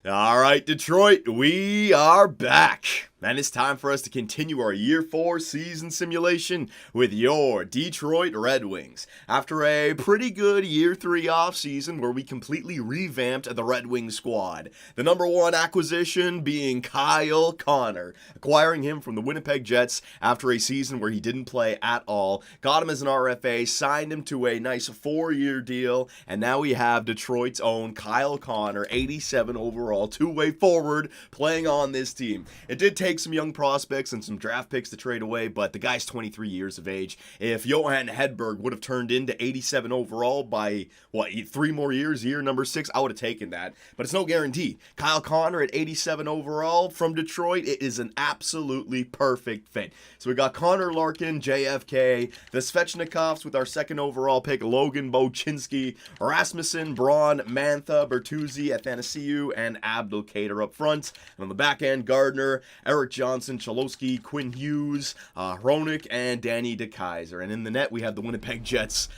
All right, Detroit, we are back. And it's time for us to continue our Year 4 season simulation with your Detroit Red Wings. After a pretty good Year 3 offseason where we completely revamped the Red Wings squad. The number one acquisition being Kyle Connor. Acquiring him from the Winnipeg Jets after a season where he didn't play at all. Got him as an RFA, signed him to a nice 4-year deal, and now we have Detroit's own Kyle Connor, 87 overall, two-way forward, playing on this team. It did take some young prospects and some draft picks to trade away, but the guy's 23 years of age. If Johan Hedberg would have turned into 87 overall by, 3 more years, year number 6, I would have taken that. But it's no guarantee. Kyle Connor at 87 overall from Detroit, it is an absolutely perfect fit. So we got Connor Larkin, JFK, the Svechnikovs with our second overall pick, Logan Bochinski, Rasmussen, Braun, Mantha, Bertuzzi, Athanasiou, and Abdelkader up front. And on the back end, Gardner, Eric Johnson, Cholowski, Quinn Hughes, Hronik, and Danny DeKaiser. And in the net, we have the Winnipeg Jets,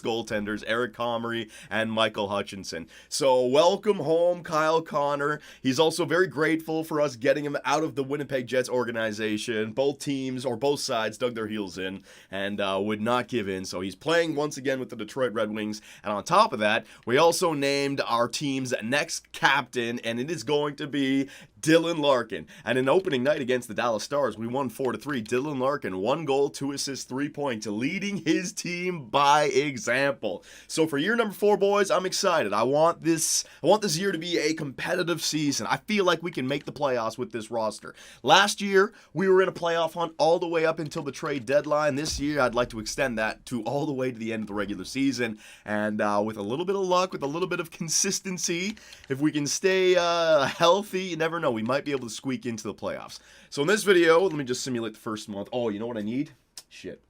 goaltenders, Eric Comrie and Michael Hutchinson. So welcome home, Kyle Connor. He's also very grateful for us getting him out of the Winnipeg Jets organization. Both teams, or both sides, dug their heels in and would not give in. So he's playing once again with the Detroit Red Wings. And on top of that, we also named our team's next captain, and it is going to be Dylan Larkin. And in opening night against the Dallas Stars, we won 4-3. Dylan Larkin, 1 goal, 2 assists, 3 points, leading his team by example. So for year number 4, boys, I'm excited. I want this year to be a competitive season. I feel like we can make the playoffs with this roster. Last year, we were in a playoff hunt all the way up until the trade deadline. This year, I'd like to extend that to all the way to the end of the regular season. And with a little bit of luck, with a little bit of consistency, if we can stay healthy, you never know. We might be able to squeak into the playoffs. So in this video, let me just simulate the first month. Oh, you know what I need? Shit.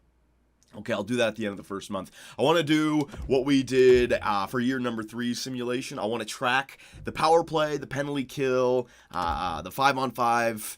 Okay, I'll do that at the end of the first month. I want to do what we did for year number 3 simulation. I want to track the power play, the penalty kill, the 5-on-5,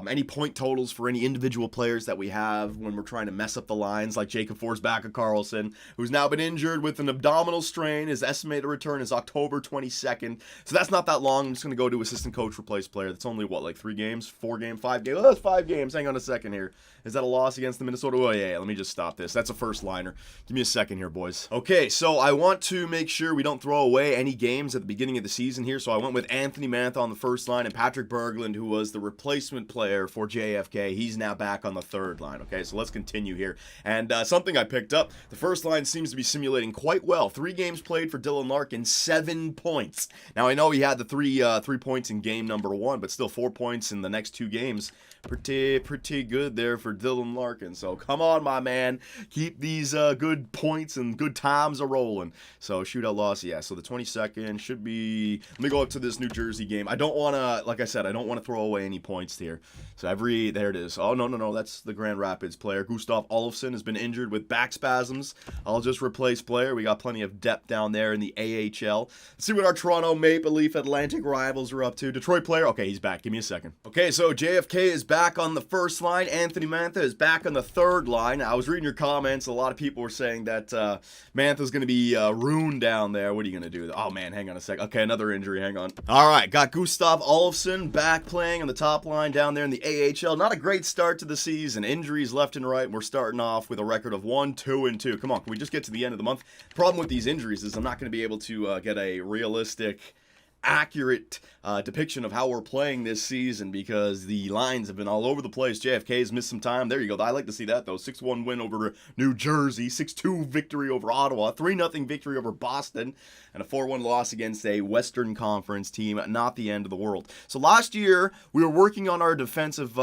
any point totals for any individual players that we have when we're trying to mess up the lines, like Jacob Forsback-Carlson, who's now been injured with an abdominal strain. His estimated return is October 22nd. So that's not that long. I'm just going to go to assistant coach replace player. That's only, 3 games? 4 games? 5 games? Oh, that's 5 games. Hang on a second here. Is that a loss against the Minnesota? Oh, yeah, let me just stop this. That's a first liner. Give me a second here, boys. Okay, so I want to make sure we don't throw away any games at the beginning of the season here. So I went with Anthony Mantha on the first line and Patrick Berglund, who was the replacement player for JFK. He's now back on the third line. Okay, so let's continue here. And something I picked up, the first line seems to be simulating quite well. 3 games played for Dylan Larkin, 7 points. Now, I know he had the 3 points in game number 1, but still 4 points in the next 2 games. Pretty good there for Dylan Larkin. So come on, my man. Keep these good points and good times a-rolling. So shootout loss, yeah. So the 22nd should be... Let me go up to this New Jersey game. I don't want to, like I said, I don't want to throw away any points here. So there it is. Oh, no. That's the Grand Rapids player. Gustav Olofsson has been injured with back spasms. I'll just replace player. We got plenty of depth down there in the AHL. Let's see what our Toronto Maple Leaf Atlantic rivals are up to. Detroit player. Okay, he's back. Give me a second. Okay, so JFK is back on the first line. Anthony Mantha is back on the third line. I was reading your comments. A lot of people were saying that Mantha's going to be ruined down there. What are you going to do? Oh, man, hang on a sec. Okay, another injury. Hang on. All right, got Gustav Olofsson back playing on the top line down there in the AHL. Not a great start to the season. Injuries left and right. We're starting off with a record of 1-2-2. Come on, can we just get to the end of the month? The problem with these injuries is I'm not going to be able to get a realistic, accurate depiction of how we're playing this season because the lines have been all over the place. JFK's missed some time. There you go. I like to see that, though. 6-1 win over New Jersey, 6-2 victory over Ottawa, 3-0 victory over Boston, and a 4-1 loss against a Western Conference team. Not the end of the world. So last year, we were working on our defensive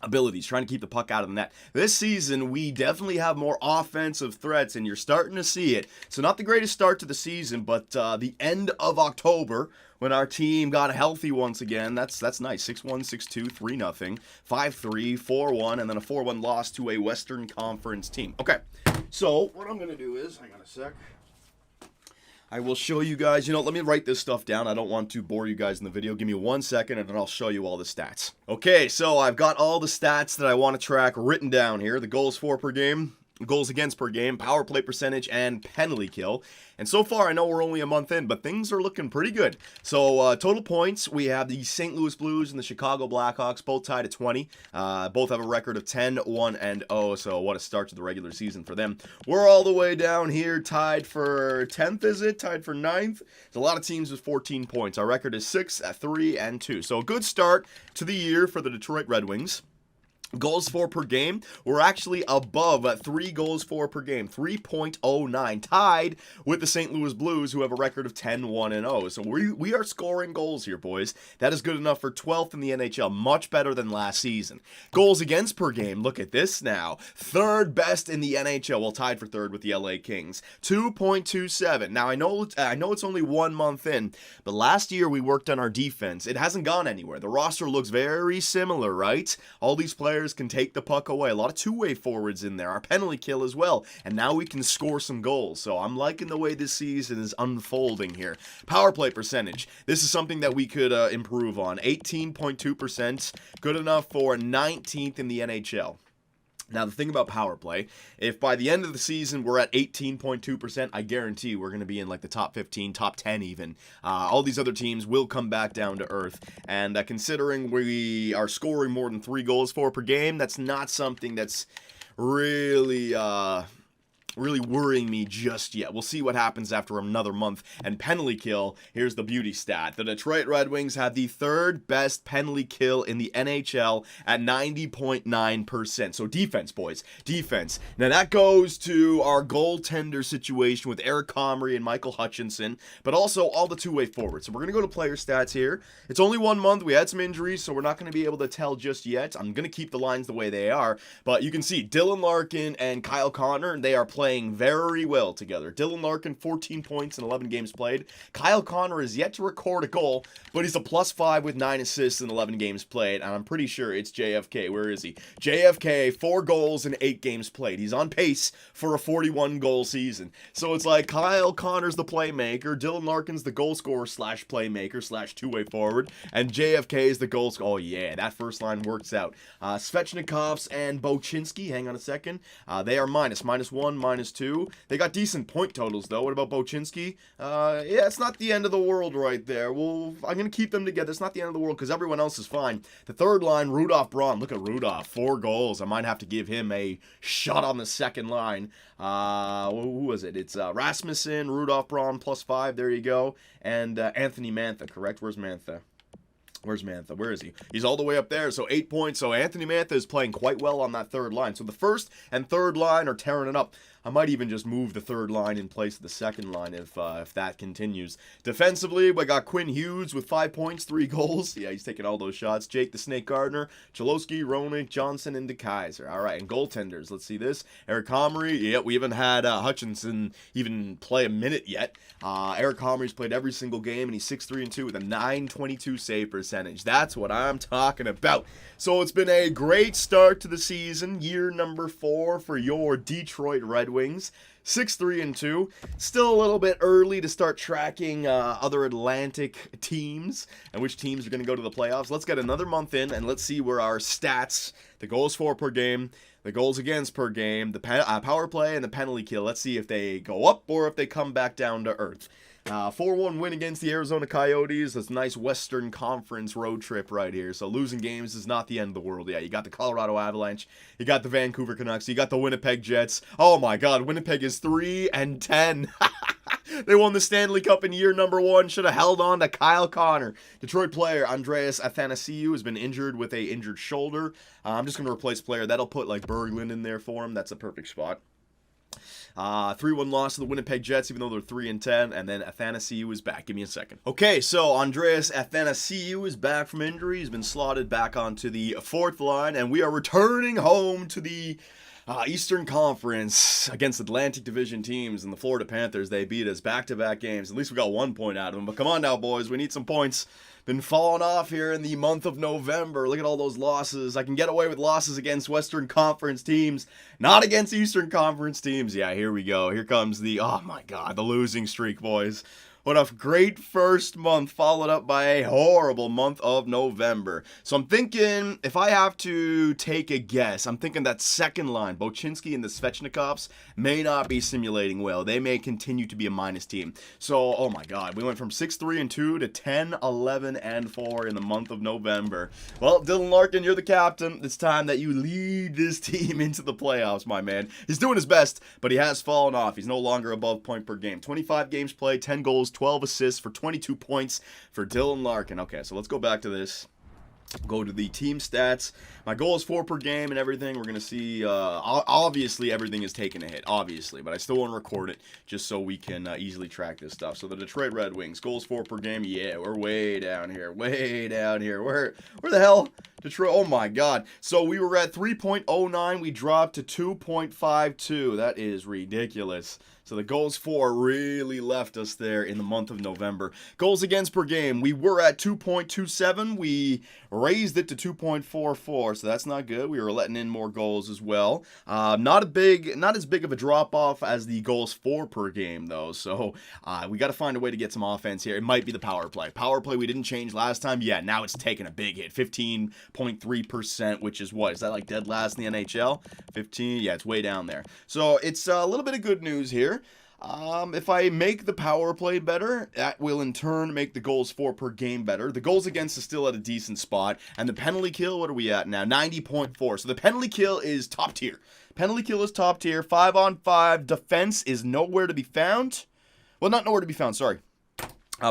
abilities, trying to keep the puck out of the net. This season, we definitely have more offensive threats, and you're starting to see it. So not the greatest start to the season, but the end of October, when our team got healthy once again, that's nice. 6-1, 6-2, 3-0, 5-3, 4-1, and then a 4-1 loss to a Western Conference team. Okay, so what I'm going to do is, hang on a sec. I will show you guys, let me write this stuff down. I don't want to bore you guys in the video. Give me 1 second and then I'll show you all the stats. Okay, so I've got all the stats that I want to track written down here. The goals for per game, goals against per game, power play percentage, and penalty kill. And so far, I know we're only a month in, but things are looking pretty good. So total points, we have the St. Louis Blues and the Chicago Blackhawks both tied at 20. Both have a record of 10-1-0, so what a start to the regular season for them. We're all the way down here, tied for 10th, is it? Tied for 9th? There's a lot of teams with 14 points. Our record is 6-3-2. So a good start to the year for the Detroit Red Wings. Goals for per game, we're actually above 3 goals for per game, 3.09, tied with the St. Louis Blues, who have a record of 10-1-0. So we are scoring goals here, boys. That is good enough for 12th in the NHL, much better than last season. Goals against per game, look at this now, 3rd best in the NHL, well, tied for 3rd with the LA Kings, 2.27. Now, I know it's only 1 month in, but last year we worked on our defense. It hasn't gone anywhere. The roster looks very similar, right? All these players can take the puck away. A lot of two-way forwards in there. Our penalty kill as well. And now we can score some goals. So I'm liking the way this season is unfolding here. Power play percentage. This is something that we could improve on. 18.2%. Good enough for 19th in the NHL. Now, the thing about power play, if by the end of the season we're at 18.2%, I guarantee we're going to be in like the top 15, top 10 even. All these other teams will come back down to earth. And considering we are scoring more than 3 goals for per game, that's not something that's really worrying me just yet. We'll see what happens after another month. And penalty kill, here's the beauty stat. The Detroit Red Wings have the 3rd best penalty kill in the NHL at 90.9%. So defense, boys. Defense. Now that goes to our goaltender situation with Eric Comrie and Michael Hutchinson, but also all the two-way forwards. So we're going to go to player stats here. It's only 1 month. We had some injuries, so we're not going to be able to tell just yet. I'm going to keep the lines the way they are, but you can see Dylan Larkin and Kyle Connor, they are playing very well together. Dylan Larkin, 14 points in 11 games played. Kyle Connor is yet to record a goal, but he's a +5 with 9 assists in 11 games played, and I'm pretty sure it's JFK. Where is he? JFK, 4 goals in 8 games played. He's on pace for a 41-goal season. So it's like Kyle Connor's the playmaker, Dylan Larkin's the goal scorer slash playmaker slash two-way forward, and JFK is the goal scorer. Oh yeah, that first line works out. Svechnikovs and Bochinski, hang on a second, they are -1, -2. They got decent point totals, though. What about Bochinski? Yeah, it's not the end of the world right there. Well, I'm going to keep them together. It's not the end of the world because everyone else is fine. The third line, Rudolph Braun. Look at Rudolph. 4 goals. I might have to give him a shot on the second line. Who was it? It's Rasmussen, Rudolph Braun, +5. There you go. And Anthony Mantha, correct? Where's Mantha? Where's Mantha? Where is he? He's all the way up there, so 8 points. So Anthony Mantha is playing quite well on that third line. So the first and third line are tearing it up. I might even just move the third line in place of the second line if that continues. Defensively, we got Quinn Hughes with 5 points, 3 goals. Yeah, he's taking all those shots. Jake the Snake Gardner, Cholowski, Roenick, Johnson, and DeKaiser. All right, and goaltenders. Let's see this. Eric Comrie. Yeah, we haven't had Hutchinson even play a minute yet. Eric Comrie's played every single game, and he's 6-3-2 with a .922 save percentage. That's what I'm talking about. So it's been a great start to the season. Year number 4 for your Detroit Red Wings. 6-3-2. Still a little bit early to start tracking other Atlantic teams and which teams are going to go to the playoffs. Let's get another month in and let's see where our stats, the goals for per game, the goals against per game, the power play, and the penalty kill. Let's see if they go up or if they come back down to earth. 4-1 win against the Arizona Coyotes. That's a nice Western Conference road trip right here. So losing games is not the end of the world. Yeah, you got the Colorado Avalanche. You got the Vancouver Canucks. You got the Winnipeg Jets. Oh my God, Winnipeg is 3-10. They won the Stanley Cup in year number 1. Should have held on to Kyle Connor. Detroit player Andreas Athanasiou has been injured with a injured shoulder. I'm just going to replace player. That'll put like Berglund in there for him. That's a perfect spot. 3-1 loss to the Winnipeg Jets, even though they're 3-10, and then Athanasiou is back. Give me a second. Okay, so Andreas Athanasiou is back from injury. He's been slotted back onto the 4th line, and we are returning home to the Eastern Conference against Atlantic Division teams, and the Florida Panthers. They beat us back-to-back games. At least we got 1 point out of them, but come on now, boys. We need some points. Been falling off here in the month of November. Look at all those losses. I can get away with losses against Western Conference teams, not against Eastern Conference teams. Yeah, here we go. Here comes the, oh my God, the losing streak, boys. What a great first month, followed up by a horrible month of November. So I'm thinking, if I have to take a guess, I'm thinking that second line, Bochinski and the Svechnikovs, may not be simulating well. They may continue to be a minus team. So, oh my god, we went from 6-3-2 to 10-11-4 in the month of November. Well, Dylan Larkin, you're the captain. It's time that you lead this team into the playoffs, my man. He's doing his best, but he has fallen off. He's no longer above point per game. 25 games played, 10 goals, 12 assists for 22 points for Dylan Larkin. Okay, so let's go back to this. Go to the team stats. My goal is 4 per game and everything. We're going to see, obviously everything is taking a hit, obviously, but I still want to record it just so we can easily track this stuff. So the Detroit Red Wings, goals 4 per game, yeah, we're way down here, Where the hell? Detroit, oh my god. So we were at 3.09, we dropped to 2.52. That is ridiculous. So the goals for really left us there in the month of November. Goals against per game, we were at 2.27. We raised it to 2.44, so that's not good. We were letting in more goals as well. Not as big of a drop off as the goals for per game though. So we got to find a way to get some offense here. It might be the power play. Power play we didn't change last time. Yeah, now it's taking a big hit. 15.3%, which is what? Is that like dead last in the NHL? 15? Yeah, it's way down there. So it's a little bit of good news here. If I make the power play better, that will in turn make the goals for per game better. The goals against is still at a decent spot. And the penalty kill, what are we at now? 90.4. So the penalty kill is top tier. Penalty kill is top tier. 5-on-5 defense is nowhere to be found. Well, not nowhere to be found, sorry.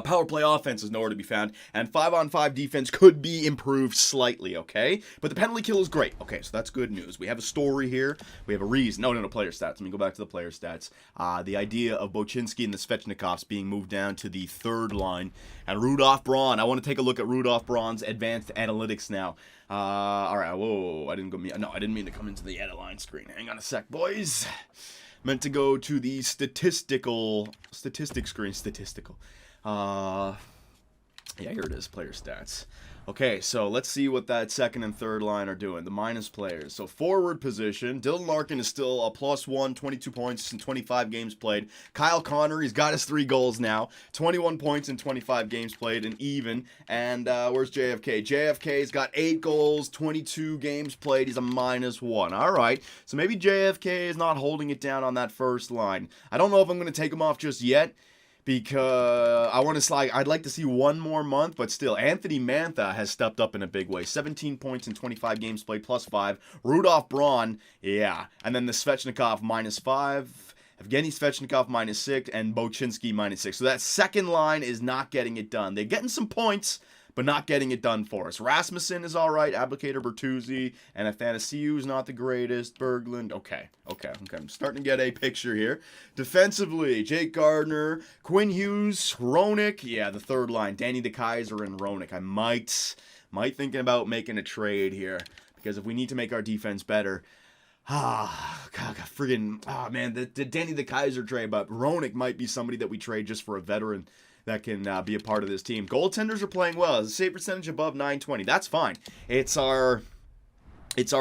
Power play offense is nowhere to be found, and 5-on-5 defense could be improved slightly, okay? But the penalty kill is great. Okay, so that's good news. We have a story here. We have a reason. No, player stats. Let me go back to the player stats. The idea of Bochinski and the Svechnikovs being moved down to the third line, and Rudolph Braun. I want to take a look at Rudolph Braun's advanced analytics now. All right, whoa, I didn't mean to come into the edit line screen. Hang on a sec, boys. Meant to go to the statistics screen. Yeah, here it is, player stats. Okay, so let's see what that second and third line are doing. The minus players. So forward position, Dylan Larkin is still a +1, 22 points in 25 games played. Kyle Connor, he's got his 3 goals now. 21 points in 25 games played and even. And where's JFK? JFK's got 8 goals, 22 games played. He's a -1. All right, so maybe JFK is not holding it down on that first line. I don't know if I'm going to take him off just yet, because I'd like to see one more month, but still, Anthony Mantha has stepped up in a big way. 17 points in 25 games played, +5. Rudolph Braun, yeah. And then the Svechnikov -5. Evgeny Svechnikov -6. And Bochinski -6. So that second line is not getting it done. They're getting some points, but not getting it done for us. Rasmussen is all right. Applicator Bertuzzi and Athanasiou is not the greatest. Berglund, okay. I'm starting to get a picture here. Defensively, Jake Gardner, Quinn Hughes, Roenick. Yeah, the third line, Danny DeKaiser and Roenick. I might thinking about making a trade here, because if we need to make our defense better, man, the Danny DeKaiser trade, but Roenick might be somebody that we trade just for a veteran that can be a part of this team. Goaltenders are playing well. The save percentage above .920. That's fine. It's our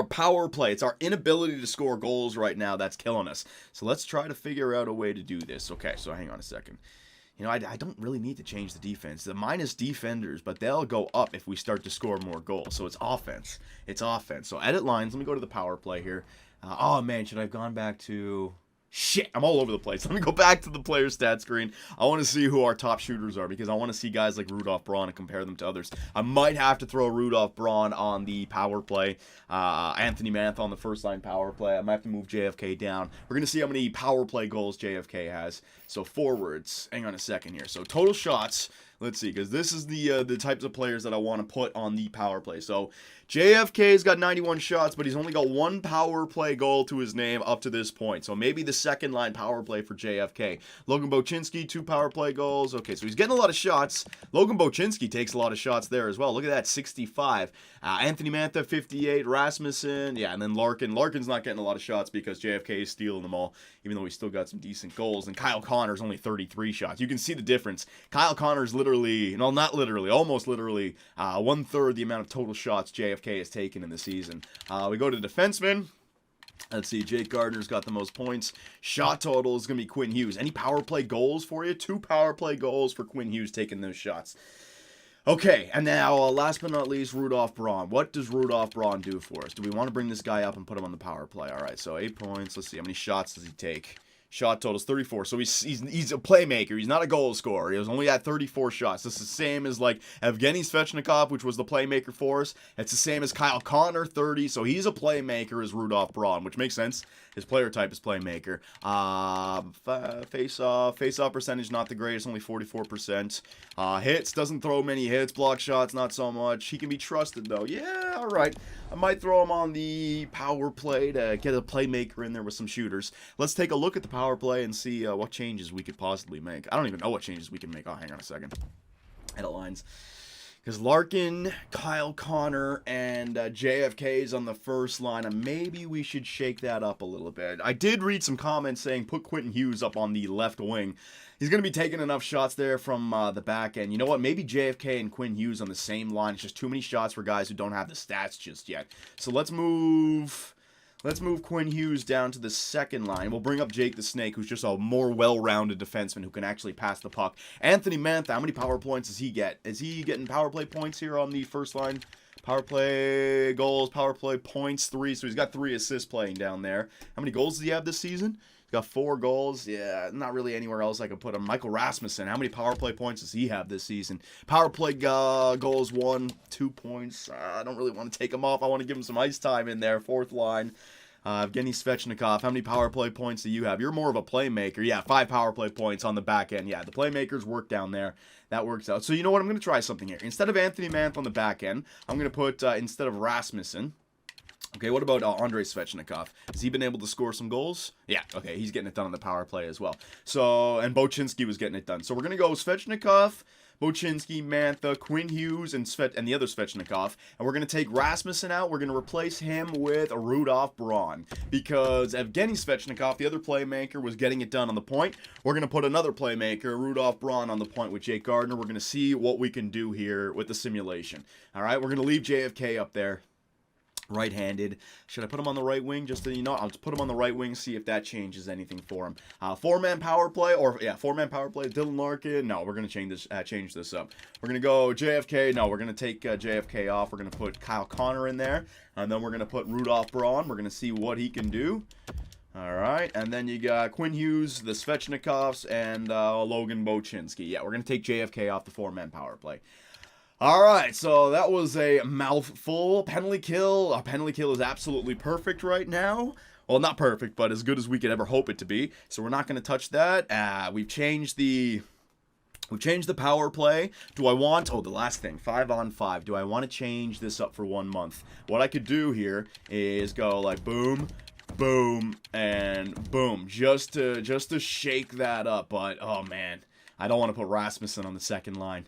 power play. It's our inability to score goals right now that's killing us. So let's try to figure out a way to do this. Okay, so hang on a second. I don't really need to change the defense. The minus defenders, but they'll go up if we start to score more goals. So it's offense. So edit lines. Let me go to the power play here. Oh, man, should I have gone back to... Shit, I'm all over the place. Let me go back to the player stat screen. I want to see who our top shooters are, because I want to see guys like Rudolph Braun and compare them to others. I might have to throw Rudolph Braun on the power play. Anthony Mantha on the first line power play. I might have to move JFK down. We're going to see how many power play goals JFK has. So forwards, hang on a second here. So total shots, let's see, because this is the types of players that I want to put on the power play. So JFK's got 91 shots, but he's only got 1 power play goal to his name up to this point. So maybe the second line power play for JFK. Logan Bochinski, 2 power play goals. Okay, so he's getting a lot of shots. Logan Bochinski takes a lot of shots there as well. Look at that, 65. Anthony Mantha, 58. Rasmussen, yeah, and then Larkin. Larkin's not getting a lot of shots because JFK is stealing them all, even though he's still got some decent goals. And Kyle Connor's only 33 shots. You can see the difference. Kyle Connor's almost literally 1/3 the amount of total shots JFK has taken in the season. We go to defensemen. Let's see, Jake Gardner's got the most points. Shot total is going to be Quinn Hughes. Any power play goals for you? 2 power play goals for Quinn Hughes taking those shots. Okay, and now, last but not least, Rudolph Braun. What does Rudolph Braun do for us? Do we want to bring this guy up and put him on the power play? All right, so 8 points. Let's see, how many shots does he take? Shot total is 34, so he's a playmaker. He's not a goal scorer. He was only at 34 shots. This is the same as, like, Evgeny Svechnikov, which was the playmaker for us. It's the same as Kyle Connor, 30, so he's a playmaker as Rudolph Braun, which makes sense. His player type is playmaker. Face-off percentage, not the greatest, only 44%. Hits, doesn't throw many hits. Block shots, not so much. He can be trusted, though. Yeah, all right. I might throw him on the power play to get a playmaker in there with some shooters. Let's take a look at the power play and see what changes we could possibly make. I don't even know what changes we can make. Oh, hang on a second. Edit lines. Because Larkin, Kyle Connor, and JFK is on the first line, and maybe we should shake that up a little bit. I did read some comments saying put Quentin Hughes up on the left wing. He's going to be taking enough shots there from the back end. You know what? Maybe JFK and Quinn Hughes on the same line. It's just too many shots for guys who don't have the stats just yet. So let's move Quinn Hughes down to the second line. We'll bring up Jake the Snake, who's just a more well-rounded defenseman who can actually pass the puck. Anthony Mantha, how many power points does he get? Is he getting power play points here on the first line? Power play goals, power play points, 3. So he's got 3 assists playing down there. How many goals does he have this season? He's got 4 goals. Yeah, not really anywhere else I could put him. Michael Rasmussen, how many power play points does he have this season? Power play goals, 1, 2 points. I don't really want to take him off. I want to give him some ice time in there. Fourth line. Evgeny Svechnikov, how many power play points do you have? You're more of a playmaker. Yeah, 5 power play points on the back end. Yeah, the playmakers work down there. That works out. So you know what? I'm going to try something here. Instead of Anthony Mantha on the back end, I'm going to put, instead of Rasmussen, okay, what about Andrei Svechnikov? Has he been able to score some goals? Yeah, okay, he's getting it done on the power play as well. So, and Bochinski was getting it done. So we're going to go Svechnikov, Bochinski, Mantha, Quinn Hughes, and the other Svechnikov. And we're going to take Rasmussen out. We're going to replace him with Rudolph Braun. Because Evgeny Svechnikov, the other playmaker, was getting it done on the point. We're going to put another playmaker, Rudolph Braun, on the point with Jake Gardner. We're going to see what we can do here with the simulation. All right, we're going to leave JFK up there. Right-handed. Should I put him on the right wing? Just to, I'll just put him on the right wing, see if that changes anything for him. 4-man power play, 4-man power play. Dylan Larkin. No, we're gonna change this up. We're gonna go JFK. No, we're gonna take JFK off. We're gonna put Kyle Connor in there, and then we're gonna put Rudolph Braun. We're gonna see what he can do. All right, and then you got Quinn Hughes, the Svechnikovs, and Logan Bochinski. Yeah, we're gonna take JFK off the 4-man power play. All right, so that was a mouthful. Penalty kill. A penalty kill is absolutely perfect right now. Well, not perfect, but as good as we could ever hope it to be. So we're not going to touch that. We've changed the power play. Do I want... Oh, the last thing. 5-on-5. Do I want to change this up for 1 month? What I could do here is go like boom, boom, and boom. Just to shake that up. But, oh, man. I don't want to put Rasmussen on the second line.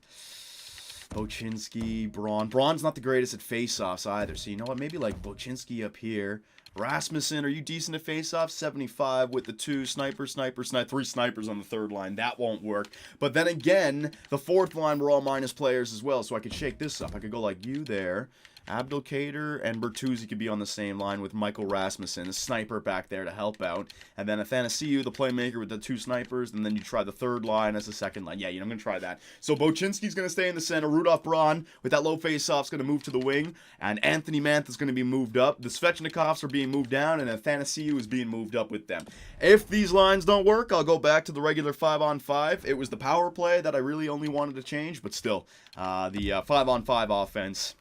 Bochinski, Braun. Braun's not the greatest at face-offs either, so you know what? Maybe like Bochinski up here. Rasmussen, are you decent at face-offs? 75 with the 2 sniper, 3 snipers on the third line. That won't work. But then again, the fourth line were all minus players as well, so I could shake this up. I could go like you there. Abdelkader and Bertuzzi could be on the same line with Michael Rasmussen, a sniper back there to help out. And then Athanasiou, the playmaker with the 2 snipers, and then you try the third line as a second line. Yeah, I'm going to try that. So Bochinski's going to stay in the center. Rudolph Braun, with that low face-off, is going to move to the wing. And Anthony Mantha is going to be moved up. The Svechnikovs are being moved down, and Athanasiou is being moved up with them. If these lines don't work, I'll go back to the regular 5-on-5. It was the power play that I really only wanted to change, but still, the 5-on-5 offense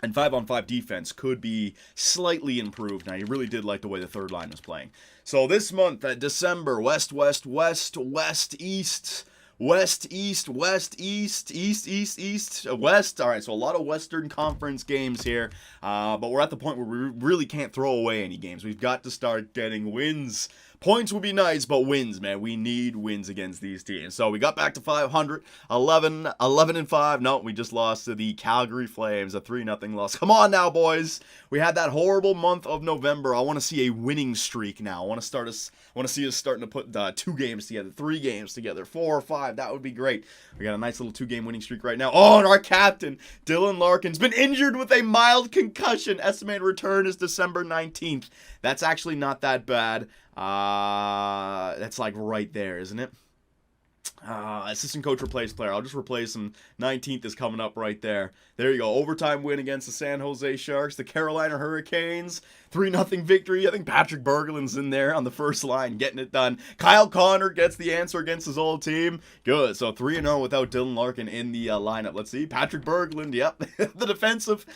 and 5-on-5 defense could be slightly improved. Now, you really did like the way the third line was playing. So this month, December, west, west, west, west, east, west, east, west, east, east, east, east, west. All right, so a lot of Western Conference games here. But we're at the point where we really can't throw away any games. We've got to start getting wins. Points would be nice, but wins, man. We need wins against these teams. So we got back to 500, 11-5. No, we just lost to the Calgary Flames, a 3-0 loss. Come on now, boys. We had that horrible month of November. I want to see a winning streak now. I want to see us starting to put 2 games together, 3 games together, 4 or 5. That would be great. We got a nice little 2-game winning streak right now. Oh, and our captain, Dylan Larkin's been injured with a mild concussion. Estimated return is December 19th. That's actually not that bad. That's like right there, isn't it? Assistant coach replace player. I'll just replace him. 19th is coming up right there. There you go. Overtime win against the San Jose Sharks. The Carolina Hurricanes. 3-0 victory. I think Patrick Berglund's in there on the first line getting it done. Kyle Connor gets the answer against his old team. Good. So 3-0 without Dylan Larkin in the lineup. Let's see. Patrick Berglund. Yep. the defensive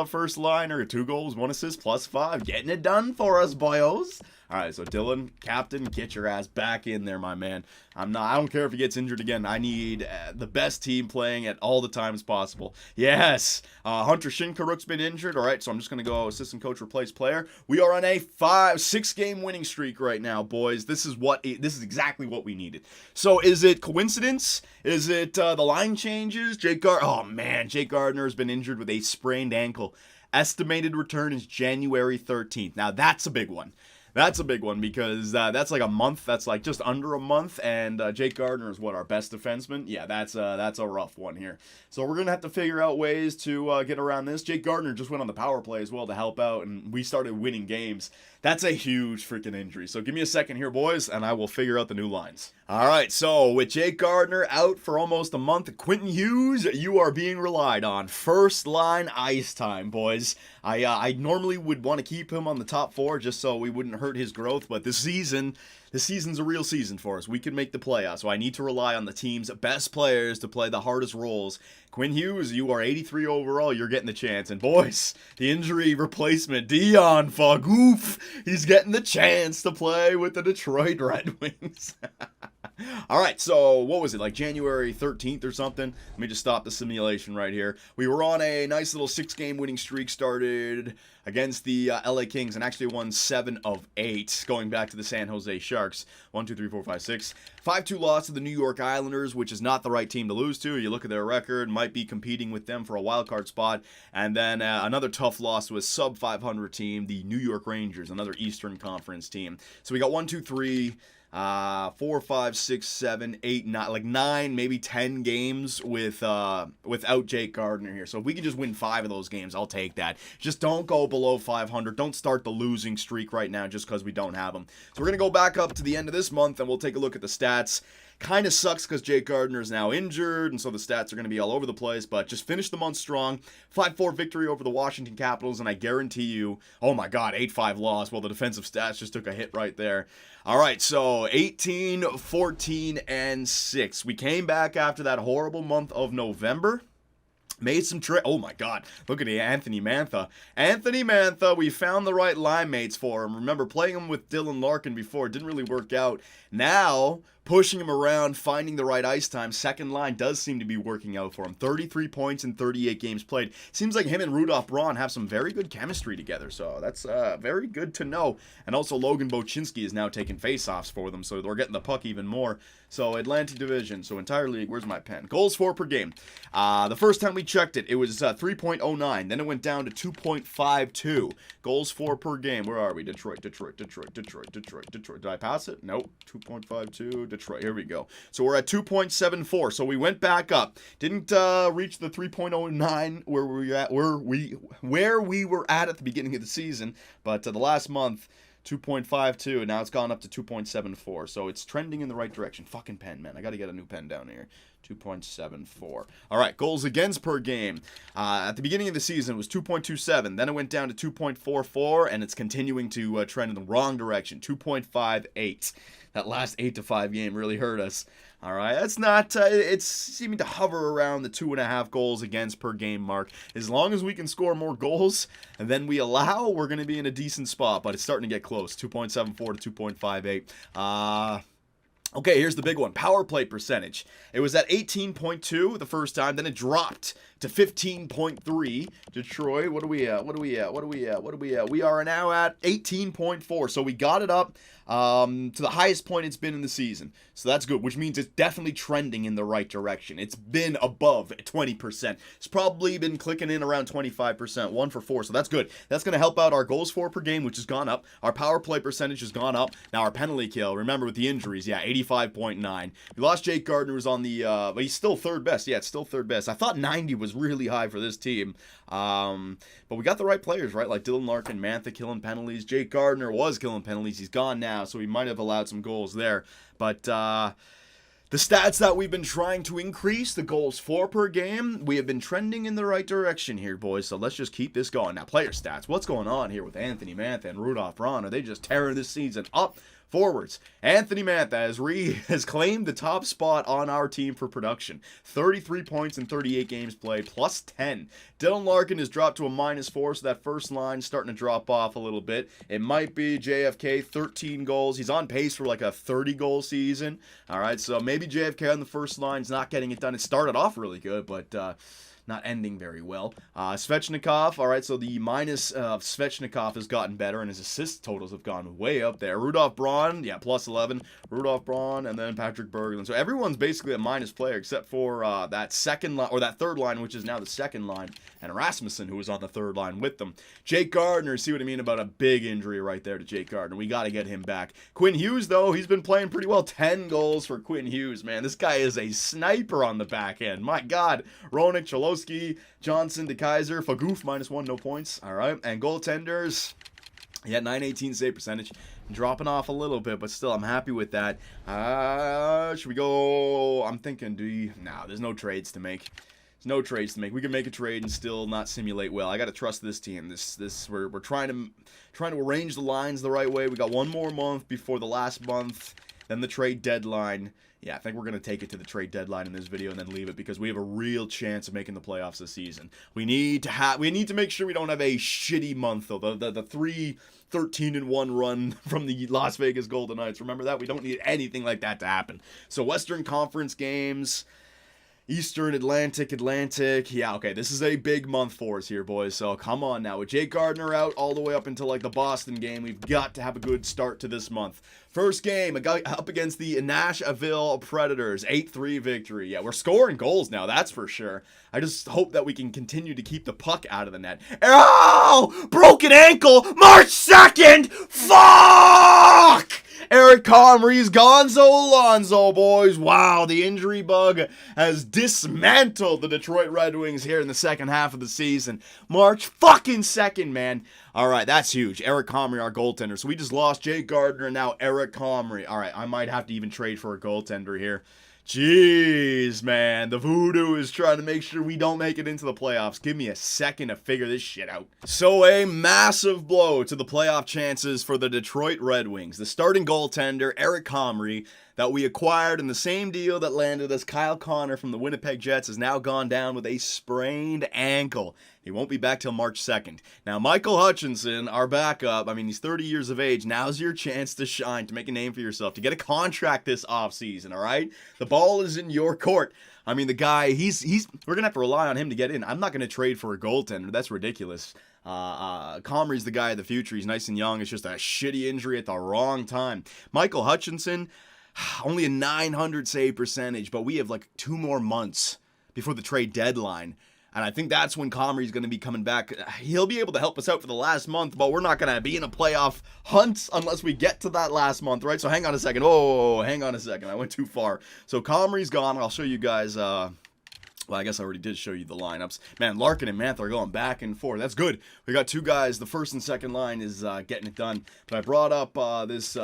first liner. 2 goals, 1 assist, +5. Getting it done for us, boyos. All right, so Dylan, captain, get your ass back in there, my man. I don't care if he gets injured again. I need the best team playing at all the times possible. Yes, Hunter Shinkaruk's been injured. All right, so I'm just going to go assistant coach replace player. We are on a 6-game winning streak right now, boys. This is exactly what we needed. So is it coincidence? Is it the line changes? Jake Gardner has been injured with a sprained ankle. Estimated return is January 13th. Now, that's a big one. That's a big one because that's like a month. That's like just under a month. And Jake Gardner is our best defenseman? Yeah, that's a rough one here. So we're going to have to figure out ways to get around this. Jake Gardner just went on the power play as well to help out, and we started winning games. That's a huge freaking injury. So give me a second here, boys, and I will figure out the new lines. All right, so with Jake Gardner out for almost a month, Quentin Hughes, you are being relied on. First line ice time, boys. I normally would want to keep him on the top 4 just so we wouldn't hurt his growth, but this season's a real season for us. We can make the playoffs, so I need to rely on the team's best players to play the hardest roles. Quinn Hughes, you are 83 overall. You're getting the chance. And boys, the injury replacement, Dion Fagoof, he's getting the chance to play with the Detroit Red Wings. All right, so what was it, like January 13th or something? Let me just stop the simulation right here. We were on a nice little 6-game winning streak, started against the LA Kings and actually won 7 of 8, going back to the San Jose Sharks. 1, 2, 3, 4, 5, 6. 5-2 loss to the New York Islanders, which is not the right team to lose to. You look at their record, might be competing with them for a wild card spot. And then another tough loss to a sub-500 team, the New York Rangers, another Eastern Conference team. So we got 1, 2, 3... 4, 5, 6, 7, 8, 9, like 9, maybe 10 games without Jake Gardner here. So if we can just win 5 of those games, I'll take that. Just don't go below 500. Don't start the losing streak right now just because we don't have them. So we're going to go back up to the end of this month and we'll take a look at the stats. Kind of sucks because Jake Gardner is now injured, and so the stats are going to be all over the place, but just finish the month strong. 5-4 victory over the Washington Capitals, and I guarantee you, oh my God, 8-5 loss. Well, the defensive stats just took a hit right there. All right, so 18, 14, and 6. We came back after that horrible month of November. Made some oh my God, look at Anthony Mantha. Anthony Mantha, we found the right line mates for him. Remember, playing him with Dylan Larkin before, it didn't really work out. Now, pushing him around, finding the right ice time, second line does seem to be working out for him. 33 points in 38 games played. Seems like him and Rudolph Braun have some very good chemistry together, so that's very good to know. And also Logan Boczynski is now taking faceoffs for them, so they're getting the puck even more. So Atlantic Division, so entire league, where's my pen? Goals for per game. The first time we checked it, it was 3.09. Then it went down to 2.52. Goals for per game. Where are we? Detroit. Did I pass it? Nope. 2.52. Detroit. Here we go. So we're at 2.74. So we went back up. Didn't reach the 3.09 where we were at the beginning of the season, but the last month 2.52, and now it's gone up to 2.74. So it's trending in the right direction. Fucking pen, man. I got to get a new pen down here. 2.74. All right, goals against per game. At the beginning of the season, it was 2.27. Then it went down to 2.44, and it's continuing to trend in the wrong direction. 2.58. That last 8-5 game really hurt us. All right, that's not, it's seeming to hover around the 2.5 goals against per game mark. As long as we can score more goals than we allow, we're going to be in a decent spot, but it's starting to get close. 2.74 to 2.58. Okay, here's the big one. Power play percentage. It was at 18.2 the first time, then it dropped to 15.3. Detroit, what are we at? We are now at 18.4. So we got it up to the highest point it's been in the season. So that's good, which means it's definitely trending in the right direction. It's been above 20%. It's probably been clicking in around 25%, 1 for 4. So that's good. That's going to help out our goals for per game, which has gone up. Our power play percentage has gone up. Now our penalty kill, remember with the injuries, 85.9. We lost Jake Gardner, who's on the, but he's still third best. Yeah, it's still third best. I thought 90 was really high for this team. But we got the right players, right? Like Dylan Larkin, Mantha killing penalties. Jake Gardner was killing penalties. He's gone now, so we might have allowed some goals there. But the stats that we've been trying to increase, the goals for per game, we have been trending in the right direction here, boys. So let's just keep this going. Now, player stats. What's going on here with Anthony Mantha and Rudolph Braun? Are they just tearing this season up? Forwards. Anthony Mantha has claimed the top spot on our team for production. 33 points in 38 games played, plus 10. Dylan Larkin has dropped to a -4, so that first line starting to drop off a little bit. It might be JFK, 13 goals. He's on pace for like a 30-goal season. All right, so maybe JFK on the first line's not getting it done. It started off really good, but not ending very well. Svechnikov, all right, so the minus of Svechnikov has gotten better, and his assist totals have gone way up there. Rudolph Braun, yeah, plus 11. Rudolph Braun, and then Patrick Berglund. So everyone's basically a minus player except for that second line, or that third line, which is now the second line, and Rasmussen, who was on the third line with them. Jake Gardner, see what I mean about a big injury right there to Jake Gardner. We got to get him back. Quinn Hughes, though, he's been playing pretty well. 10 goals for Quinn Hughes, man. This guy is a sniper on the back end. My God. Roenick, Cholowski, Johnson, DeKaiser, Fagoof, -1, no points. All right. And goaltenders, yeah, 918 save percentage. Dropping off a little bit, but still, I'm happy with that. Should we go? I'm thinking, there's no trades to make. There's no trades to make. We can make a trade and still not simulate well. I got to trust this team. We're trying to arrange the lines the right way. We got one more month before the last month, then the trade deadline. Yeah, I think we're going to take it to the trade deadline in this video and then leave it because we have a real chance of making the playoffs this season. We need to make sure we don't have a shitty month, though. The 13-1 run from the Las Vegas Golden Knights. Remember that? We don't need anything like that to happen. So Western Conference games, Eastern Atlantic. Yeah, okay, this is a big month for us here, boys. So come on now. With Jake Gardner out all the way up until like the Boston game, we've got to have a good start to this month. First game, up against the Nashville Predators, 8-3 victory. Yeah, we're scoring goals now, that's for sure. I just hope that we can continue to keep the puck out of the net. Oh! Broken ankle! March 2nd! Fuck! Eric Comrie's Gonzo Alonso, boys. Wow, the injury bug has dismantled the Detroit Red Wings here in the second half of the season. March fucking 2nd, man. All right, that's huge. Eric Comrie, our goaltender. So we just lost Jake Gardner and now Eric Comrie. All right, I might have to even trade for a goaltender here. Jeez, man. The voodoo is trying to make sure we don't make it into the playoffs. Give me a second to figure this shit out. So a massive blow to the playoff chances for the Detroit Red Wings. The starting goaltender, Eric Comrie, that we acquired in the same deal that landed us Kyle Connor from the Winnipeg Jets, has now gone down with a sprained ankle. He won't be back till March 2nd. Now, Michael Hutchinson, our backup, I mean, he's 30 years of age. Now's your chance to shine, to make a name for yourself, to get a contract this offseason, all right? The ball is in your court. I mean, the guy, we're going to have to rely on him to get in. I'm not going to trade for a goaltender. That's ridiculous. Comrie's the guy of the future. He's nice and young. It's just a shitty injury at the wrong time. Michael Hutchinson, only a 900 save percentage, but we have like 2 more months before the trade deadline. And I think that's when Comrie's going to be coming back. He'll be able to help us out for the last month, but we're not going to be in a playoff hunt unless we get to that last month, right? So hang on a second. Oh, hang on a second. I went too far. So Comrie's gone. I'll show you guys. Well, I guess I already did show you the lineups. Man, Larkin and Mantha are going back and forth. That's good. We got 2 guys. The first and second line is getting it done. But I brought up this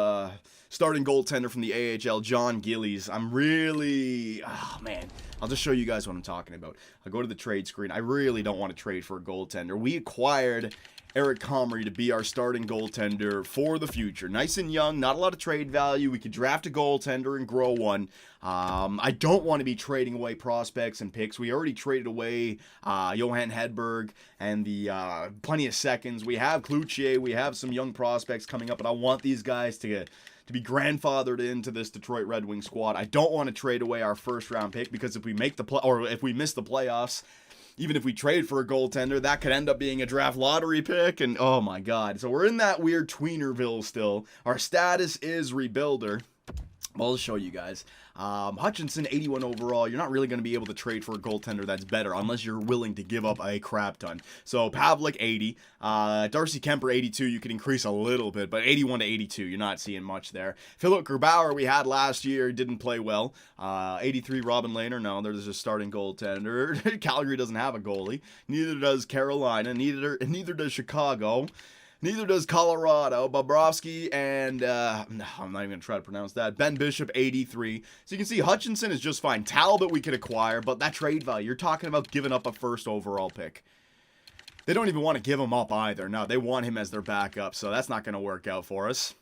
starting goaltender from the AHL, John Gillies. I'm really... Oh, man. I'll just show you guys what I'm talking about. I'll go to the trade screen. I really don't want to trade for a goaltender. We acquired Eric Comrie to be our starting goaltender for the future. Nice and young, not a lot of trade value. We could draft a goaltender and grow one. I don't want to be trading away prospects and picks. We already traded away Johan Hedberg and the plenty of seconds. We have Cloutier. We have some young prospects coming up, but I want these guys to to be grandfathered into this Detroit Red Wings squad. I don't want to trade away our first-round pick because if we make if we miss the playoffs, even if we trade for a goaltender, that could end up being a draft lottery pick, and oh my god. So we're in that weird tweenerville still. Our status is rebuilder. I'll show you guys. Hutchinson, 81 overall. You're not really going to be able to trade for a goaltender that's better unless you're willing to give up a crap ton. So Pavlik, 80. Darcy Kemper, 82. You could increase a little bit, but 81 to 82, you're not seeing much there. Philip Grubauer, we had last year, didn't play well. 83, Robin Lehner. No, there's a starting goaltender. Calgary doesn't have a goalie. Neither does Carolina. Neither does Chicago. Neither does Colorado. Bobrovsky and, no, I'm not even going to try to pronounce that. Ben Bishop, 83. So you can see Hutchinson is just fine. Talbot we could acquire, but that trade value, you're talking about giving up a first overall pick. They don't even want to give him up either. No, they want him as their backup, so that's not going to work out for us.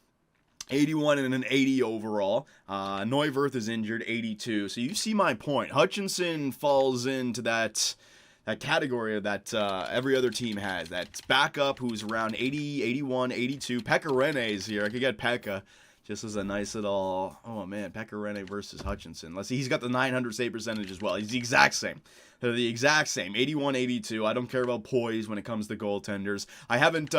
81 and an 80 overall. Neuwirth is injured, 82. So you see my point. Hutchinson falls into that category that every other team has. That backup who's around 80, 81, 82. Pekka Rinne is here. I could get Pekka just as a nice little, oh man, Pekka Rinne versus Hutchinson. Let's see, he's got the 900 save percentage as well. He's the exact same. They're the exact same. 81, 82. I don't care about poise when it comes to goaltenders. I haven't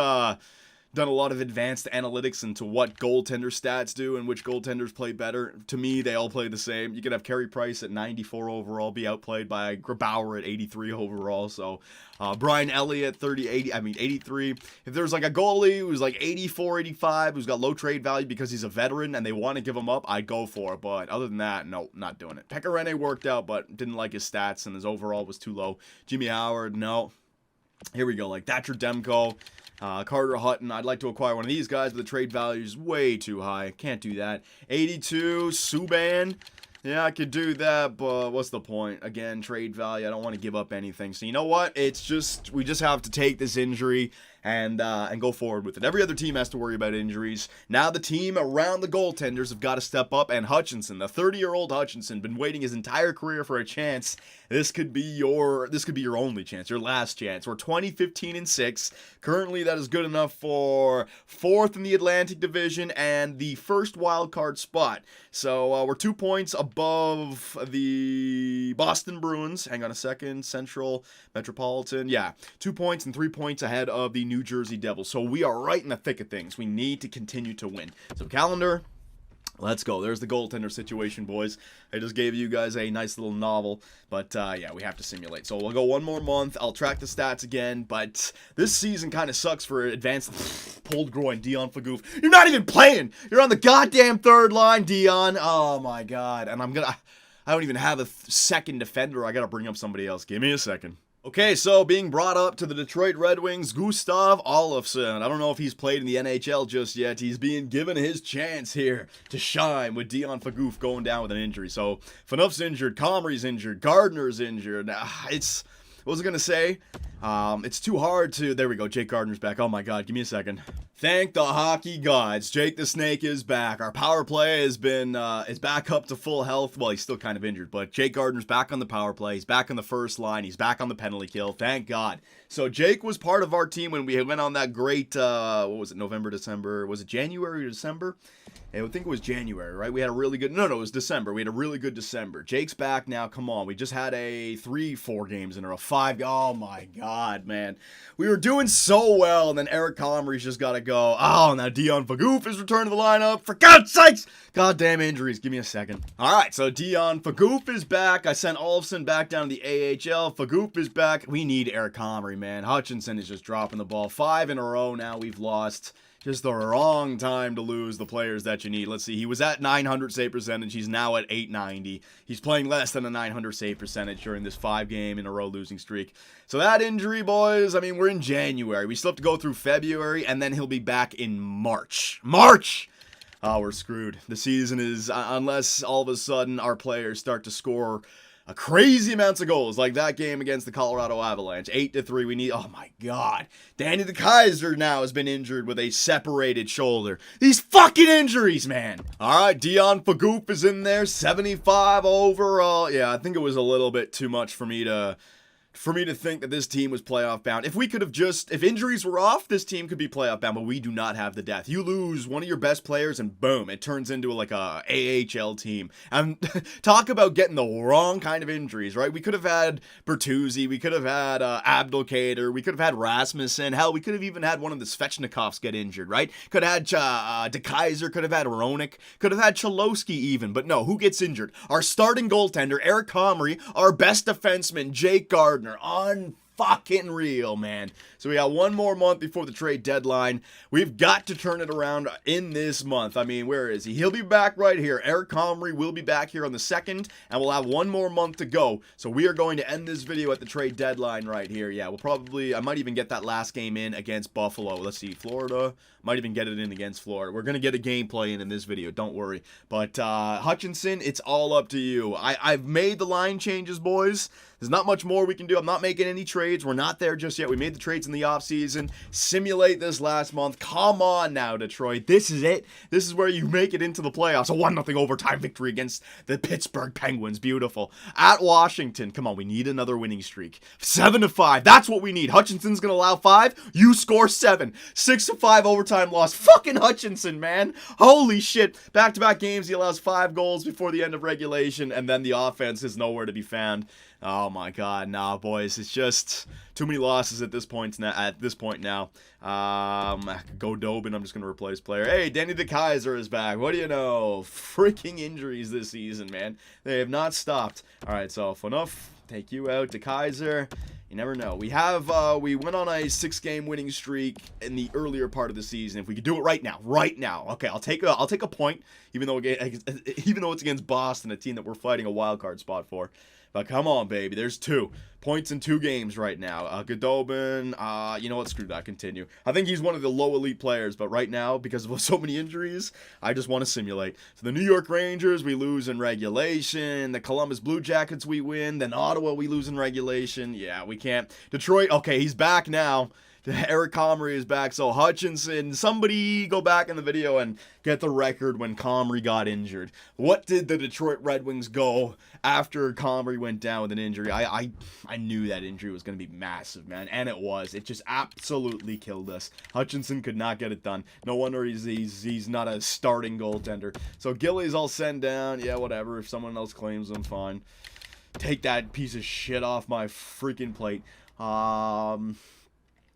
done a lot of advanced analytics into what goaltender stats do and which goaltenders play better. To me, they all play the same. You could have Carey Price at 94 overall be outplayed by Grubauer at 83 overall. So Brian Elliott 83. If there's like a goalie who's like 84, 85, who's got low trade value because he's a veteran and they want to give him up, I'd go for it. But other than that, no, not doing it. Pekka Rinne worked out, but didn't like his stats and his overall was too low. Jimmy Howard, no. Here we go, like Thatcher Demko. Carter Hutton, I'd like to acquire one of these guys, but the trade value is way too high. Can't do that. 82, Subban. Yeah, I could do that, but what's the point? Again, trade value. I don't want to give up anything. So you know what? It's just, we just have to take this injury and go forward with it. Every other team has to worry about injuries. Now the team around the goaltenders have got to step up, and Hutchinson, the 30-year-old Hutchinson, been waiting his entire career for a chance. This could be your only chance, your last chance. We're 20-15-6. Currently, that is good enough for 4th in the Atlantic Division and the first wild card spot. So we're 2 points above the Boston Bruins. Hang on a second. Central Metropolitan. Yeah, 2 points and 3 points ahead of the New Jersey Devils. So we are right in the thick of things. We need to continue to win. So calendar. Let's go. There's the goaltender situation, boys. I just gave you guys a nice little novel, but yeah, we have to simulate. So we'll go one more month. I'll track the stats again, but this season kind of sucks for advanced pulled groin, Dion Fagoof. You're not even playing. You're on the goddamn third line, Dion. Oh my god. And I don't even have a second defender. I got to bring up somebody else. Give me a second. Okay, so being brought up to the Detroit Red Wings, Gustav Olofsson. I don't know if he's played in the NHL just yet. He's being given his chance here to shine with Dion Fagoof going down with an injury. So, Phaneuf's injured, Comrie's injured, Gardner's injured. What was I going to say? It's too hard to... There we go, Jake Gardner's back. Oh my god, give me a second. Thank the hockey gods. Jake the Snake is back. Our power play has been is back up to full health. Well, he's still kind of injured, but Jake Gardner's back on the power play. He's back on the first line. He's back on the penalty kill. Thank God. So Jake was part of our team when we went on that great, what was it, November, December? Was it January or December? I think it was January, right? We had a really good... No, it was December. We had a really good December. Jake's back now. Come on. We just had 4 games in a row. 5. Oh, my God, man. We were doing so well, and then Eric Comrie's just got to go. Oh, now Dion Fagoof is returned to the lineup. For God's sakes! Goddamn injuries. Give me a second. All right, so Dion Fagoof is back. I sent Olofsson back down to the AHL. Fagoof is back. We need Eric Comrie, man. Hutchinson is just dropping the ball. 5 in a row now we've lost. Just the wrong time to lose the players that you need. Let's see. He was at 900 save percentage. He's now at 890. He's playing less than a 900 save percentage during this 5-game-in-a-row losing streak. So that injury, boys, I mean, we're in January. We still have to go through February, and then he'll be back in March. March! Oh, we're screwed. The season is, unless all of a sudden our players start to score crazy amounts of goals, like that game against the Colorado Avalanche, 8-3. We need, oh my god, Danny the Kaiser now has been injured with a separated shoulder. These fucking injuries, man. All right, Dion Fagoof is in there, 75 overall. Yeah, I think it was a little bit too much for me to for me to think that this team was playoff bound. If we could have if injuries were off, this team could be playoff bound, but we do not have the depth. You lose one of your best players and boom, it turns into like a AHL team. And talk about getting the wrong kind of injuries, right? We could have had Bertuzzi, we could have had Abdelkader, we could have had Rasmussen, hell, we could have even had one of the Svechnikovs get injured, right? Could have had De Kaiser, could have had Roenick, could have had Cholowski even, but no, who gets injured? Our starting goaltender, Eric Comrie, our best defenseman, Jake Gardner. Unfucking real, man. So we got one more month before the trade deadline. We've got to turn it around in this month. I mean, where is he? He'll be back right here. Eric Comrie will be back here on the 2nd, and we'll have one more month to go. So we are going to end this video at the trade deadline right here. Yeah, I might even get that last game in against Buffalo. Let's see, Florida. Might even get it in against Florida. We're going to get a gameplay in this video, don't worry. But Hutchinson, it's all up to you. I've made the line changes, boys. There's not much more we can do. I'm not making any trades. We're not there just yet. We made the trades in the offseason. Simulate this last month. Come on now, Detroit. This is it. This is where you make it into the playoffs. A 1-0 overtime victory against the Pittsburgh Penguins. Beautiful. At Washington. Come on, we need another winning streak. 7-5. That's what we need. Hutchinson's going to allow 5. You score 7. 6-5 overtime loss. Fucking Hutchinson, man. Holy shit. Back-to-back games, he allows 5 goals before the end of regulation, and then the offense is nowhere to be found. Oh my God, nah, boys. It's just too many losses at this point now. Godobin, I'm just gonna replace player. Hey, Danny De Kaiser is back. What do you know? Freaking injuries this season, man. They have not stopped. All right, so enough. Take you out, De Kaiser. You never know. We went on a 6-game winning streak in the earlier part of the season. If we could do it right now. Okay, I'll take a point, even though it's against Boston, a team that we're fighting a wild card spot for. But come on, baby. There's 2 points in 2 games right now. Godobin, you know what? Screw that. Continue. I think he's one of the low elite players, but right now, because of so many injuries, I just want to simulate. So the New York Rangers, we lose in regulation. The Columbus Blue Jackets, we win. Then Ottawa, we lose in regulation. Yeah, we can't. Detroit, okay, he's back now. Eric Comrie is back, so Hutchinson, somebody go back in the video and get the record when Comrie got injured. What did the Detroit Red Wings go after Comrie went down with an injury? I knew that injury was going to be massive, man, and it was. It just absolutely killed us. Hutchinson could not get it done. No wonder he's not a starting goaltender. So Gilly's all sent down. Yeah, whatever. If someone else claims him, fine. Take that piece of shit off my freaking plate.